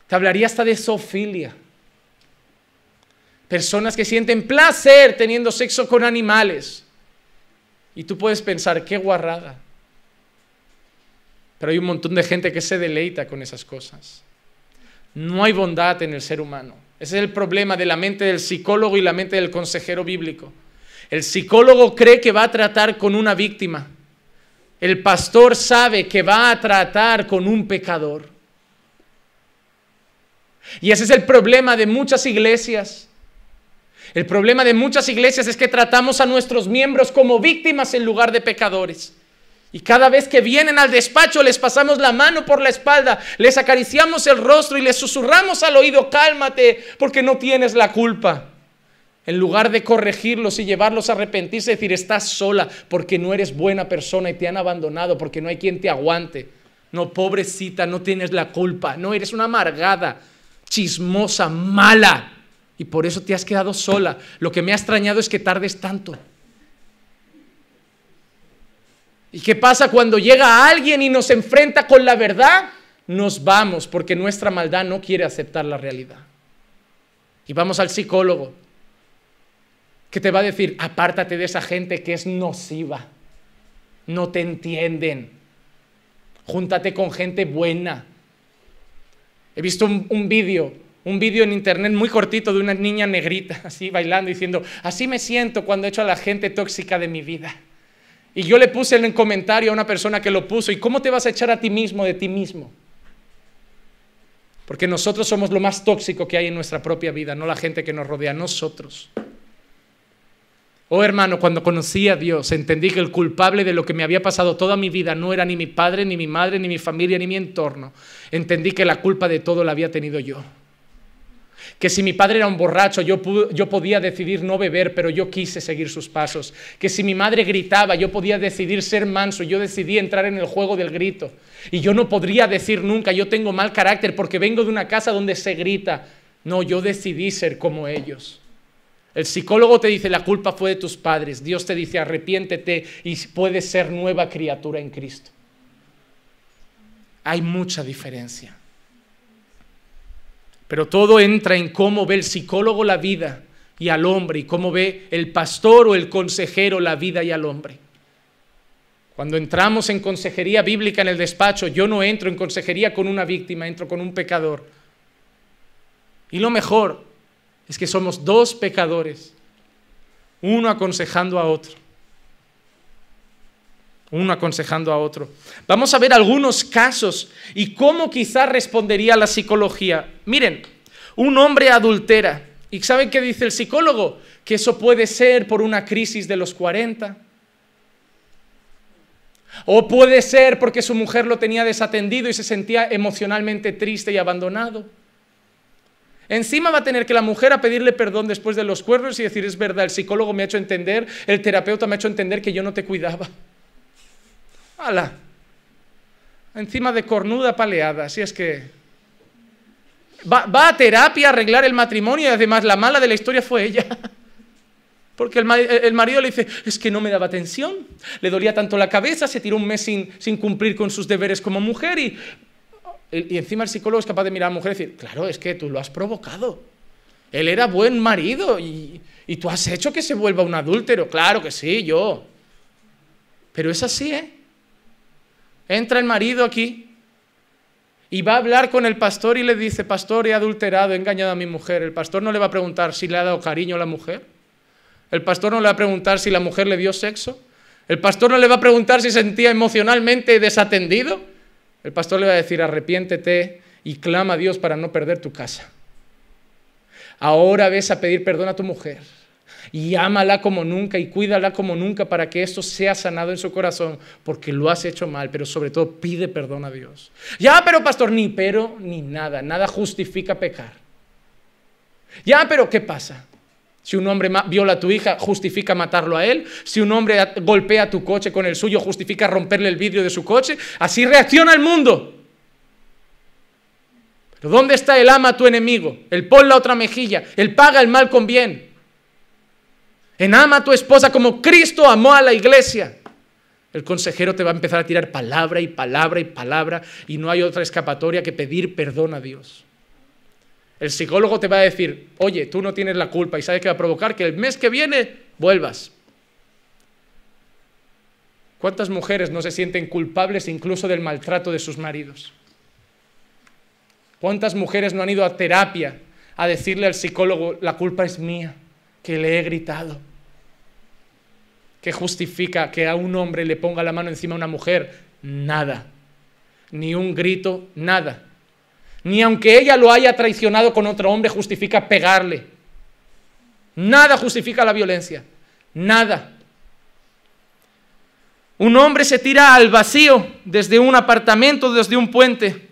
Te hablaría hasta de zoofilia. Personas que sienten placer teniendo sexo con animales. Y tú puedes pensar, qué guarrada. Pero hay un montón de gente que se deleita con esas cosas. No hay bondad en el ser humano. Ese es el problema de la mente del psicólogo y la mente del consejero bíblico. El psicólogo cree que va a tratar con una víctima. El pastor sabe que va a tratar con un pecador. Y ese es el problema de muchas iglesias. El problema de muchas iglesias es que tratamos a nuestros miembros como víctimas en lugar de pecadores. Y cada vez que vienen al despacho les pasamos la mano por la espalda, les acariciamos el rostro y les susurramos al oído, cálmate, porque no tienes la culpa. En lugar de corregirlos y llevarlos a arrepentirse, decir, estás sola porque no eres buena persona y te han abandonado, porque no hay quien te aguante. No, pobrecita, no tienes la culpa, no, eres una amargada, chismosa, mala, y por eso te has quedado sola. Lo que me ha extrañado es que tardes tanto. ¿Y qué pasa cuando llega alguien y nos enfrenta con la verdad? Nos vamos porque nuestra maldad no quiere aceptar la realidad. Y vamos al psicólogo, que te va a decir, apártate de esa gente que es nociva, no te entienden, júntate con gente buena. He visto un vídeo en internet muy cortito de una niña negrita, así bailando, diciendo, así me siento cuando echo a la gente tóxica de mi vida. Y yo le puse en el comentario a una persona que lo puso, ¿y cómo te vas a echar a ti mismo de ti mismo? Porque nosotros somos lo más tóxico que hay en nuestra propia vida, no la gente que nos rodea, nosotros. Oh hermano, cuando conocí a Dios, entendí que el culpable de lo que me había pasado toda mi vida no era ni mi padre, ni mi madre, ni mi familia, ni mi entorno. Entendí que la culpa de todo la había tenido yo. Que si mi padre era un borracho, yo podía decidir no beber, pero yo quise seguir sus pasos. Que si mi madre gritaba, yo podía decidir ser manso, yo decidí entrar en el juego del grito. Y yo no podría decir nunca, yo tengo mal carácter porque vengo de una casa donde se grita. No, yo decidí ser como ellos. El psicólogo te dice, la culpa fue de tus padres. Dios te dice, arrepiéntete y puedes ser nueva criatura en Cristo. Hay mucha diferencia. Pero todo entra en cómo ve el psicólogo la vida y al hombre, y cómo ve el pastor o el consejero la vida y al hombre. Cuando entramos en consejería bíblica en el despacho, yo no entro en consejería con una víctima, entro con un pecador. Y lo mejor es que somos dos pecadores, uno aconsejando a otro. Uno aconsejando a otro. Vamos a ver algunos casos y cómo quizás respondería la psicología. Miren, un hombre adultera. ¿Y saben qué dice el psicólogo? Que eso puede ser por una crisis de los 40. O puede ser porque su mujer lo tenía desatendido y se sentía emocionalmente triste y abandonado. Encima va a tener que la mujer a pedirle perdón después de los cuernos y decir, es verdad, el psicólogo me ha hecho entender, el terapeuta me ha hecho entender que yo no te cuidaba. ¡Hala! Encima de cornuda paleada, así es que va a terapia a arreglar el matrimonio y además la mala de la historia fue ella. Porque el marido le dice, es que no me daba atención, le dolía tanto la cabeza, se tiró un mes sin cumplir con sus deberes como mujer y encima el psicólogo es capaz de mirar a la mujer y decir, claro, es que tú lo has provocado. Él era buen marido y tú has hecho que se vuelva un adúltero. Claro que sí, yo. Pero es así, ¿eh? Entra el marido aquí y va a hablar con el pastor y le dice, pastor, he adulterado, he engañado a mi mujer. El pastor no le va a preguntar si le ha dado cariño a la mujer. El pastor no le va a preguntar si la mujer le dio sexo. El pastor no le va a preguntar si se sentía emocionalmente desatendido. El pastor le va a decir, arrepiéntete y clama a Dios para no perder tu casa. Ahora ves a pedir perdón a tu mujer. Y ámala como nunca y cuídala como nunca para que esto sea sanado en su corazón, porque lo has hecho mal, pero sobre todo pide perdón a Dios. Ya, pero pastor, ni pero ni nada, nada justifica pecar. Ya, pero ¿qué pasa? Si un hombre viola a tu hija, ¿justifica matarlo a él? Si un hombre golpea tu coche con el suyo, ¿justifica romperle el vidrio de su coche? Así reacciona el mundo. Pero ¿dónde está el ama a tu enemigo? El pon la otra mejilla, el paga el mal con bien. En ama a tu esposa como Cristo amó a la iglesia. El consejero te va a empezar a tirar palabra y palabra y palabra y no hay otra escapatoria que pedir perdón a Dios. El psicólogo te va a decir, oye, tú no tienes la culpa y sabes que va a provocar que el mes que viene vuelvas. ¿Cuántas mujeres no se sienten culpables incluso del maltrato de sus maridos? ¿Cuántas mujeres no han ido a terapia a decirle al psicólogo, la culpa es mía, que le he gritado? ¿Qué justifica que a un hombre le ponga la mano encima a una mujer? Nada. Ni un grito, nada. Ni aunque ella lo haya traicionado con otro hombre, justifica pegarle. Nada justifica la violencia. Nada. Un hombre se tira al vacío desde un apartamento, desde un puente.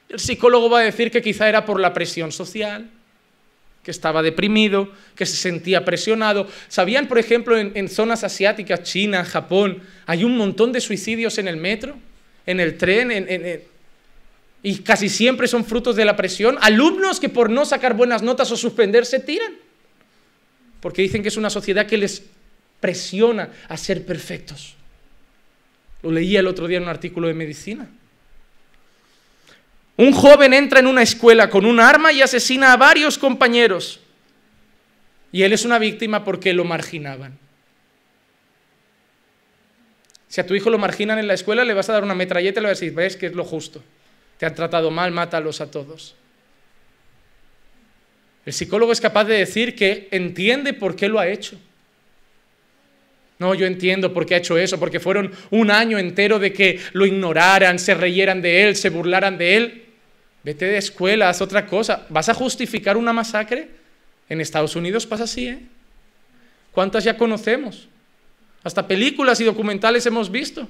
El psicólogo va a decir que quizá era por la presión social, que estaba deprimido, que se sentía presionado. ¿Sabían, por ejemplo, en zonas asiáticas, China, Japón, hay un montón de suicidios en el metro, en el tren, y casi siempre son frutos de la presión? Alumnos que por no sacar buenas notas o suspender se tiran, porque dicen que es una sociedad que les presiona a ser perfectos. Lo leía el otro día en un artículo de medicina. Un joven entra en una escuela con un arma y asesina a varios compañeros. Y él es una víctima porque lo marginaban. Si a tu hijo lo marginan en la escuela, le vas a dar una metralleta y le vas a decir, ves que es lo justo. Te han tratado mal, mátalos a todos. El psicólogo es capaz de decir que entiende por qué lo ha hecho. No, yo entiendo por qué ha hecho eso, porque fueron un año entero de que lo ignoraran, se reyeran de él, se burlaran de él. Vete de escuela, haz otra cosa. ¿Vas a justificar una masacre? En Estados Unidos pasa así, ¿eh? ¿Cuántas ya conocemos? Hasta películas y documentales hemos visto.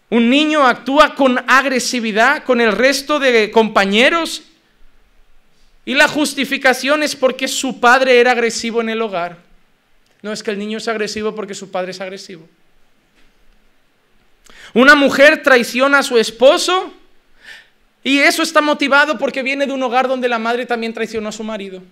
Un niño actúa con agresividad con el resto de compañeros y la justificación es porque su padre era agresivo en el hogar. No, es que el niño es agresivo porque su padre es agresivo. Una mujer traiciona a su esposo y eso está motivado porque viene de un hogar donde la madre también traicionó a su marido.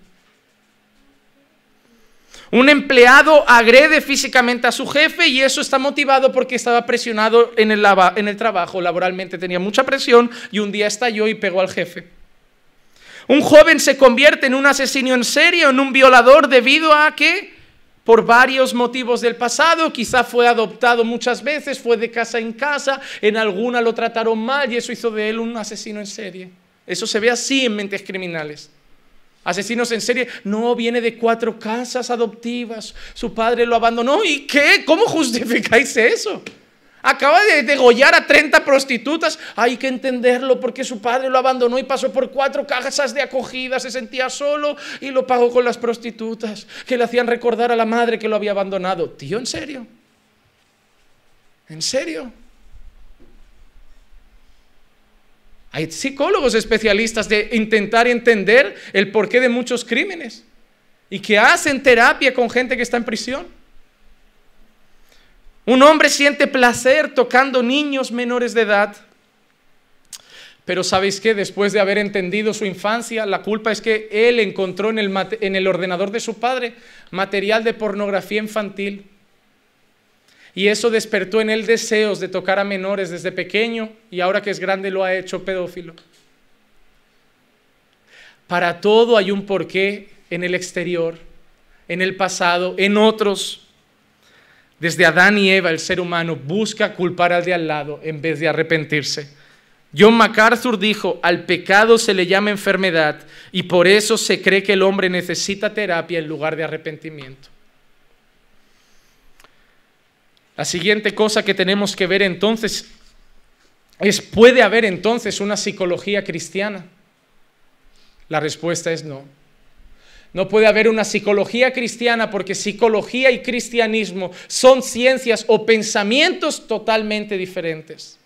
Un empleado agrede físicamente a su jefe y eso está motivado porque estaba presionado en el trabajo. Laboralmente tenía mucha presión y un día estalló y pegó al jefe. Un joven se convierte en un asesino en serie o en un violador debido a que, por varios motivos del pasado, quizá fue adoptado muchas veces, fue de casa en casa, en alguna lo trataron mal y eso hizo de él un asesino en serie. Eso se ve así en mentes criminales. Asesinos en serie, no, viene de 4 casas adoptivas, su padre lo abandonó. ¿Y qué? ¿Cómo justificáis eso? Acaba de degollar a 30 prostitutas, hay que entenderlo porque su padre lo abandonó y pasó por 4 casas de acogida, se sentía solo y lo pagó con las prostitutas, que le hacían recordar a la madre que lo había abandonado. Tío, ¿en serio? ¿En serio? Hay psicólogos especialistas de intentar entender el porqué de muchos crímenes y que hacen terapia con gente que está en prisión. Un hombre siente placer tocando niños menores de edad. Pero ¿sabéis qué? Después de haber entendido su infancia, la culpa es que él encontró en el ordenador de su padre material de pornografía infantil. Y eso despertó en él deseos de tocar a menores desde pequeño y ahora que es grande lo ha hecho pedófilo. Para todo hay un porqué en el exterior, en el pasado, en otros. Desde Adán y Eva el ser humano busca culpar al de al lado en vez de arrepentirse. John MacArthur dijo, al pecado se le llama enfermedad y por eso se cree que el hombre necesita terapia en lugar de arrepentimiento. La siguiente cosa que tenemos que ver entonces es, ¿puede haber entonces una psicología cristiana? La respuesta es no. No puede haber una psicología cristiana porque psicología y cristianismo son ciencias o pensamientos totalmente diferentes.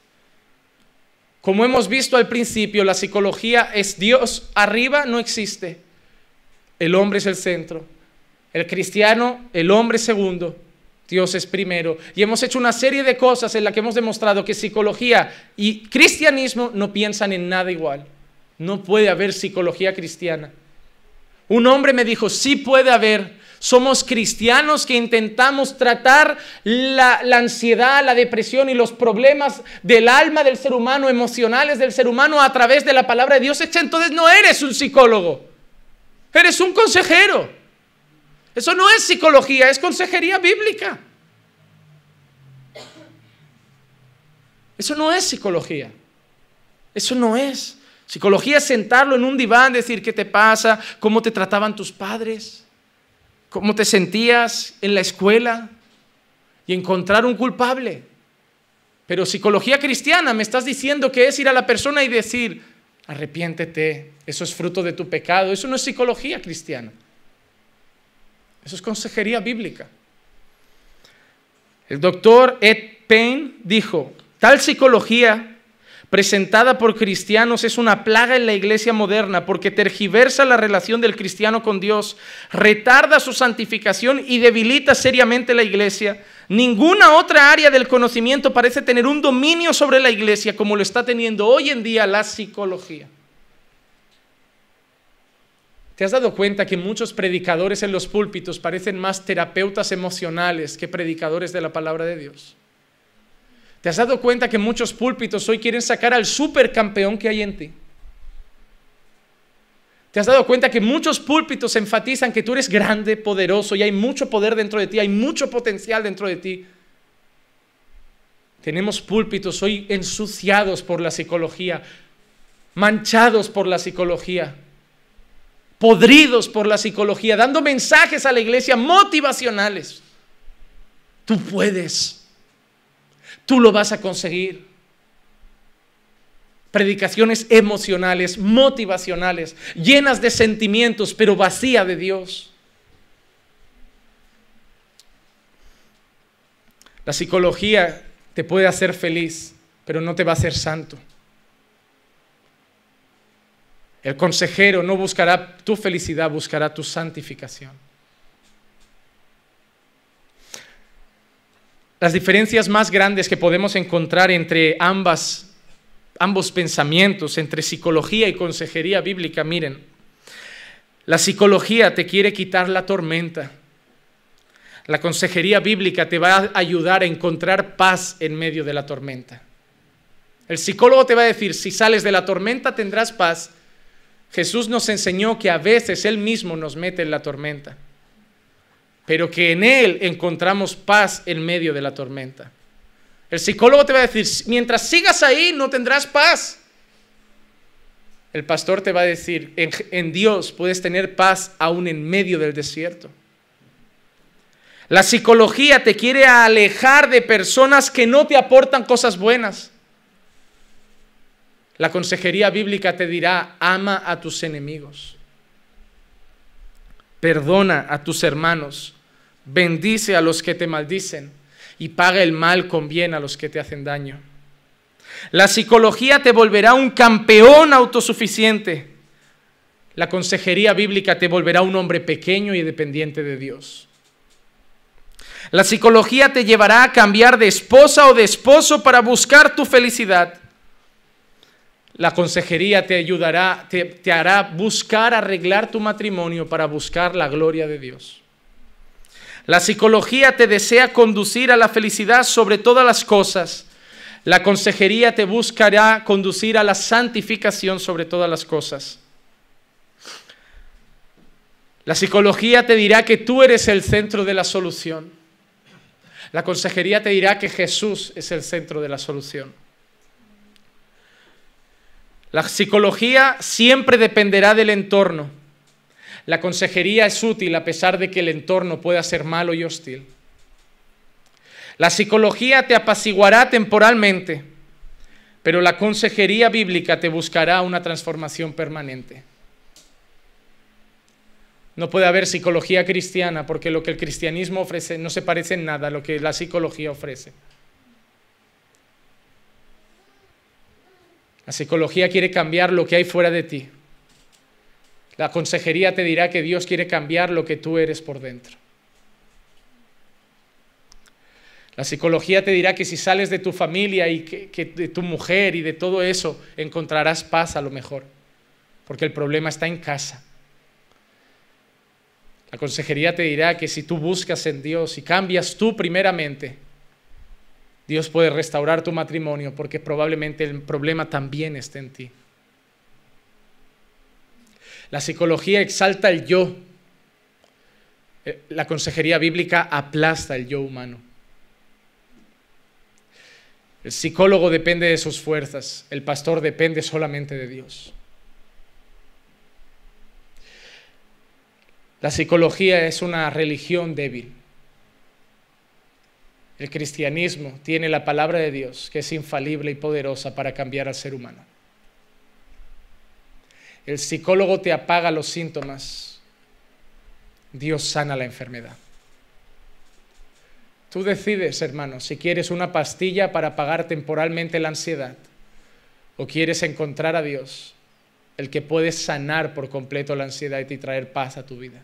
Como hemos visto al principio, la psicología es Dios arriba, no existe. El hombre es el centro. El cristiano, el hombre segundo. Dios es primero. Y hemos hecho una serie de cosas en las que hemos demostrado que psicología y cristianismo no piensan en nada igual. No puede haber psicología cristiana. Un hombre me dijo, sí puede haber. Somos cristianos que intentamos tratar la ansiedad, la depresión y los problemas del alma del ser humano, emocionales del ser humano a través de la palabra de Dios. Entonces no eres un psicólogo. Eres un consejero. Eso no es psicología, es consejería bíblica. Eso no es psicología. Eso no es. Psicología es sentarlo en un diván, decir qué te pasa, cómo te trataban tus padres, cómo te sentías en la escuela y encontrar un culpable. Pero psicología cristiana, me estás diciendo que es ir a la persona y decir, arrepiéntete, eso es fruto de tu pecado. Eso no es psicología cristiana. Eso es consejería bíblica. El doctor Ed Payne dijo: tal psicología presentada por cristianos es una plaga en la iglesia moderna porque tergiversa la relación del cristiano con Dios, retarda su santificación y debilita seriamente la iglesia. Ninguna otra área del conocimiento parece tener un dominio sobre la iglesia como lo está teniendo hoy en día la psicología. ¿Te has dado cuenta que muchos predicadores en los púlpitos parecen más terapeutas emocionales que predicadores de la palabra de Dios? ¿Te has dado cuenta que muchos púlpitos hoy quieren sacar al supercampeón que hay en ti? ¿Te has dado cuenta que muchos púlpitos enfatizan que tú eres grande, poderoso y hay mucho poder dentro de ti, hay mucho potencial dentro de ti? Tenemos púlpitos hoy ensuciados por la psicología, manchados por la psicología, podridos por la psicología, dando mensajes a la iglesia motivacionales. Tú puedes. Tú lo vas a conseguir. Predicaciones emocionales, motivacionales, llenas de sentimientos, pero vacía de Dios. La psicología te puede hacer feliz, pero no te va a hacer santo. El consejero no buscará tu felicidad, buscará tu santificación. Las diferencias más grandes que podemos encontrar entre ambos pensamientos, entre psicología y consejería bíblica, miren, la psicología te quiere quitar la tormenta. La consejería bíblica te va a ayudar a encontrar paz en medio de la tormenta. El psicólogo te va a decir, si sales de la tormenta tendrás paz. Jesús nos enseñó que a veces Él mismo nos mete en la tormenta, pero que en Él encontramos paz en medio de la tormenta. El psicólogo te va a decir, mientras sigas ahí no tendrás paz. El pastor te va a decir, en Dios puedes tener paz aún en medio del desierto. La psicología te quiere alejar de personas que no te aportan cosas buenas. La consejería bíblica te dirá, ama a tus enemigos, perdona a tus hermanos, bendice a los que te maldicen y paga el mal con bien a los que te hacen daño. La psicología te volverá un campeón autosuficiente. La consejería bíblica te volverá un hombre pequeño y dependiente de Dios. La psicología te llevará a cambiar de esposa o de esposo para buscar tu felicidad. La consejería te ayudará, te hará buscar arreglar tu matrimonio para buscar la gloria de Dios. La psicología te desea conducir a la felicidad sobre todas las cosas. La consejería te buscará conducir a la santificación sobre todas las cosas. La psicología te dirá que tú eres el centro de la solución. La consejería te dirá que Jesús es el centro de la solución. La psicología siempre dependerá del entorno. La consejería es útil a pesar de que el entorno pueda ser malo y hostil. La psicología te apaciguará temporalmente, pero la consejería bíblica te buscará una transformación permanente. No puede haber psicología cristiana porque lo que el cristianismo ofrece no se parece en nada a lo que la psicología ofrece. La psicología quiere cambiar lo que hay fuera de ti. La consejería te dirá que Dios quiere cambiar lo que tú eres por dentro. La psicología te dirá que si sales de tu familia y que de tu mujer y de todo eso, encontrarás paz a lo mejor, porque el problema está en casa. La consejería te dirá que si tú buscas en Dios y cambias tú primeramente, Dios puede restaurar tu matrimonio porque probablemente el problema también esté en ti. La psicología exalta el yo. La consejería bíblica aplasta el yo humano. El psicólogo depende de sus fuerzas, el pastor depende solamente de Dios. La psicología es una religión débil. El cristianismo tiene la palabra de Dios, que es infalible y poderosa para cambiar al ser humano. El psicólogo te apaga los síntomas. Dios sana la enfermedad. Tú decides, hermano, si quieres una pastilla para apagar temporalmente la ansiedad o quieres encontrar a Dios, el que puede sanar por completo la ansiedad y traer paz a tu vida.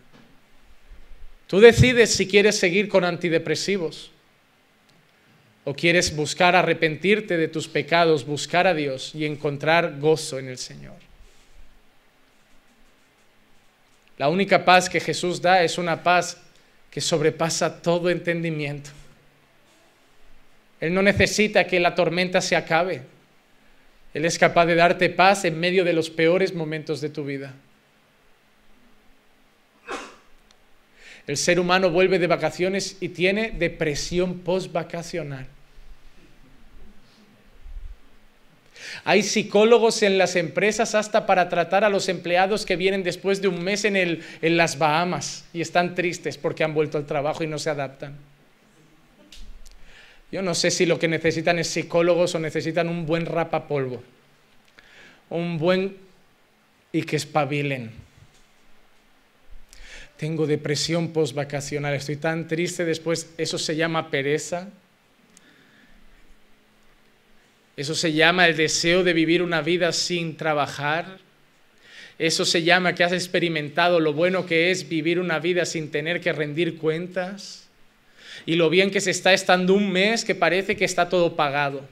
Tú decides si quieres seguir con antidepresivos o quieres buscar arrepentirte de tus pecados, buscar a Dios y encontrar gozo en el Señor. La única paz que Jesús da es una paz que sobrepasa todo entendimiento. Él no necesita que la tormenta se acabe. Él es capaz de darte paz en medio de los peores momentos de tu vida. El ser humano vuelve de vacaciones y tiene depresión postvacacional. Hay psicólogos en las empresas hasta para tratar a los empleados que vienen después de un mes en las Bahamas y están tristes porque han vuelto al trabajo y no se adaptan. Yo no sé si lo que necesitan es psicólogos o necesitan un buen rapapolvo, y que espabilen. Tengo depresión postvacacional, estoy tan triste después, eso se llama pereza. Eso se llama el deseo de vivir una vida sin trabajar. Eso se llama que has experimentado lo bueno que es vivir una vida sin tener que rendir cuentas. Y lo bien que se está estando un mes que parece que está todo pagado.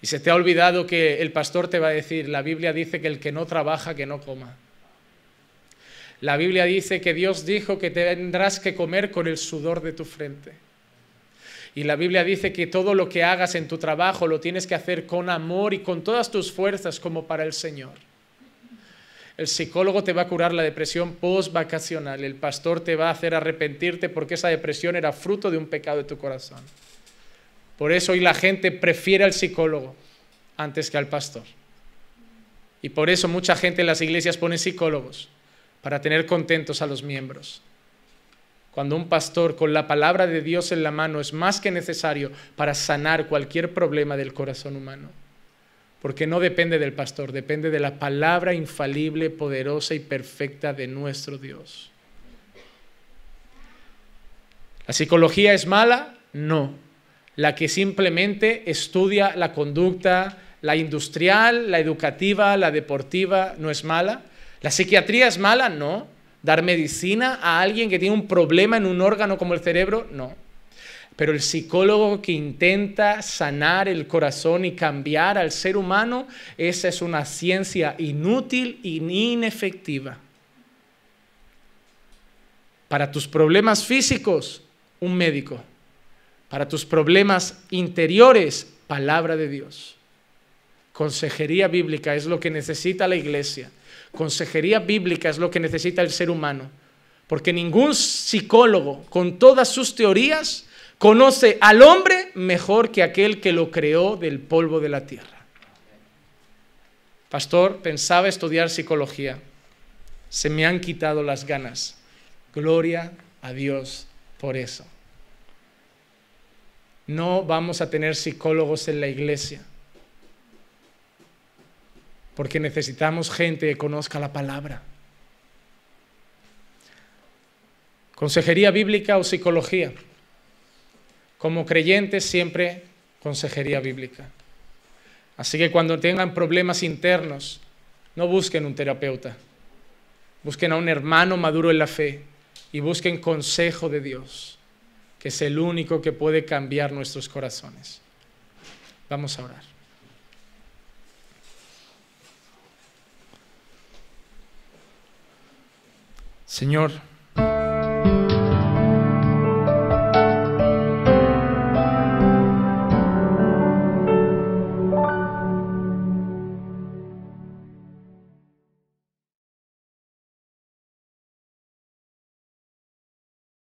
Y se te ha olvidado que el pastor te va a decir, la Biblia dice que el que no trabaja, que no coma. La Biblia dice que Dios dijo que tendrás que comer con el sudor de tu frente. Y la Biblia dice que todo lo que hagas en tu trabajo lo tienes que hacer con amor y con todas tus fuerzas como para el Señor. El psicólogo te va a curar la depresión postvacacional. El pastor te va a hacer arrepentirte porque esa depresión era fruto de un pecado de tu corazón. Por eso hoy la gente prefiere al psicólogo antes que al pastor. Y por eso mucha gente en las iglesias pone psicólogos para tener contentos a los miembros. Cuando un pastor con la palabra de Dios en la mano es más que necesario para sanar cualquier problema del corazón humano. Porque no depende del pastor, depende de la palabra infalible, poderosa y perfecta de nuestro Dios. ¿La psicología es mala? No. La que simplemente estudia la conducta, la industrial, la educativa, la deportiva, ¿no es mala? ¿La psiquiatría es mala? No. ¿Dar medicina a alguien que tiene un problema en un órgano como el cerebro? No. Pero el psicólogo que intenta sanar el corazón y cambiar al ser humano, esa es una ciencia inútil y inefectiva. Para tus problemas físicos, un médico. Para tus problemas interiores, palabra de Dios. Consejería bíblica es lo que necesita la iglesia. Consejería bíblica es lo que necesita el ser humano, porque ningún psicólogo con todas sus teorías conoce al hombre mejor que aquel que lo creó del polvo de la tierra. Pastor, pensaba estudiar psicología, se me han quitado las ganas. Gloria a Dios por eso. No vamos a tener psicólogos en la iglesia, porque necesitamos gente que conozca la palabra. Consejería bíblica o psicología. Como creyentes siempre consejería bíblica. Así que cuando tengan problemas internos, no busquen un terapeuta. Busquen a un hermano maduro en la fe y busquen consejo de Dios, que es el único que puede cambiar nuestros corazones. Vamos a orar. Señor,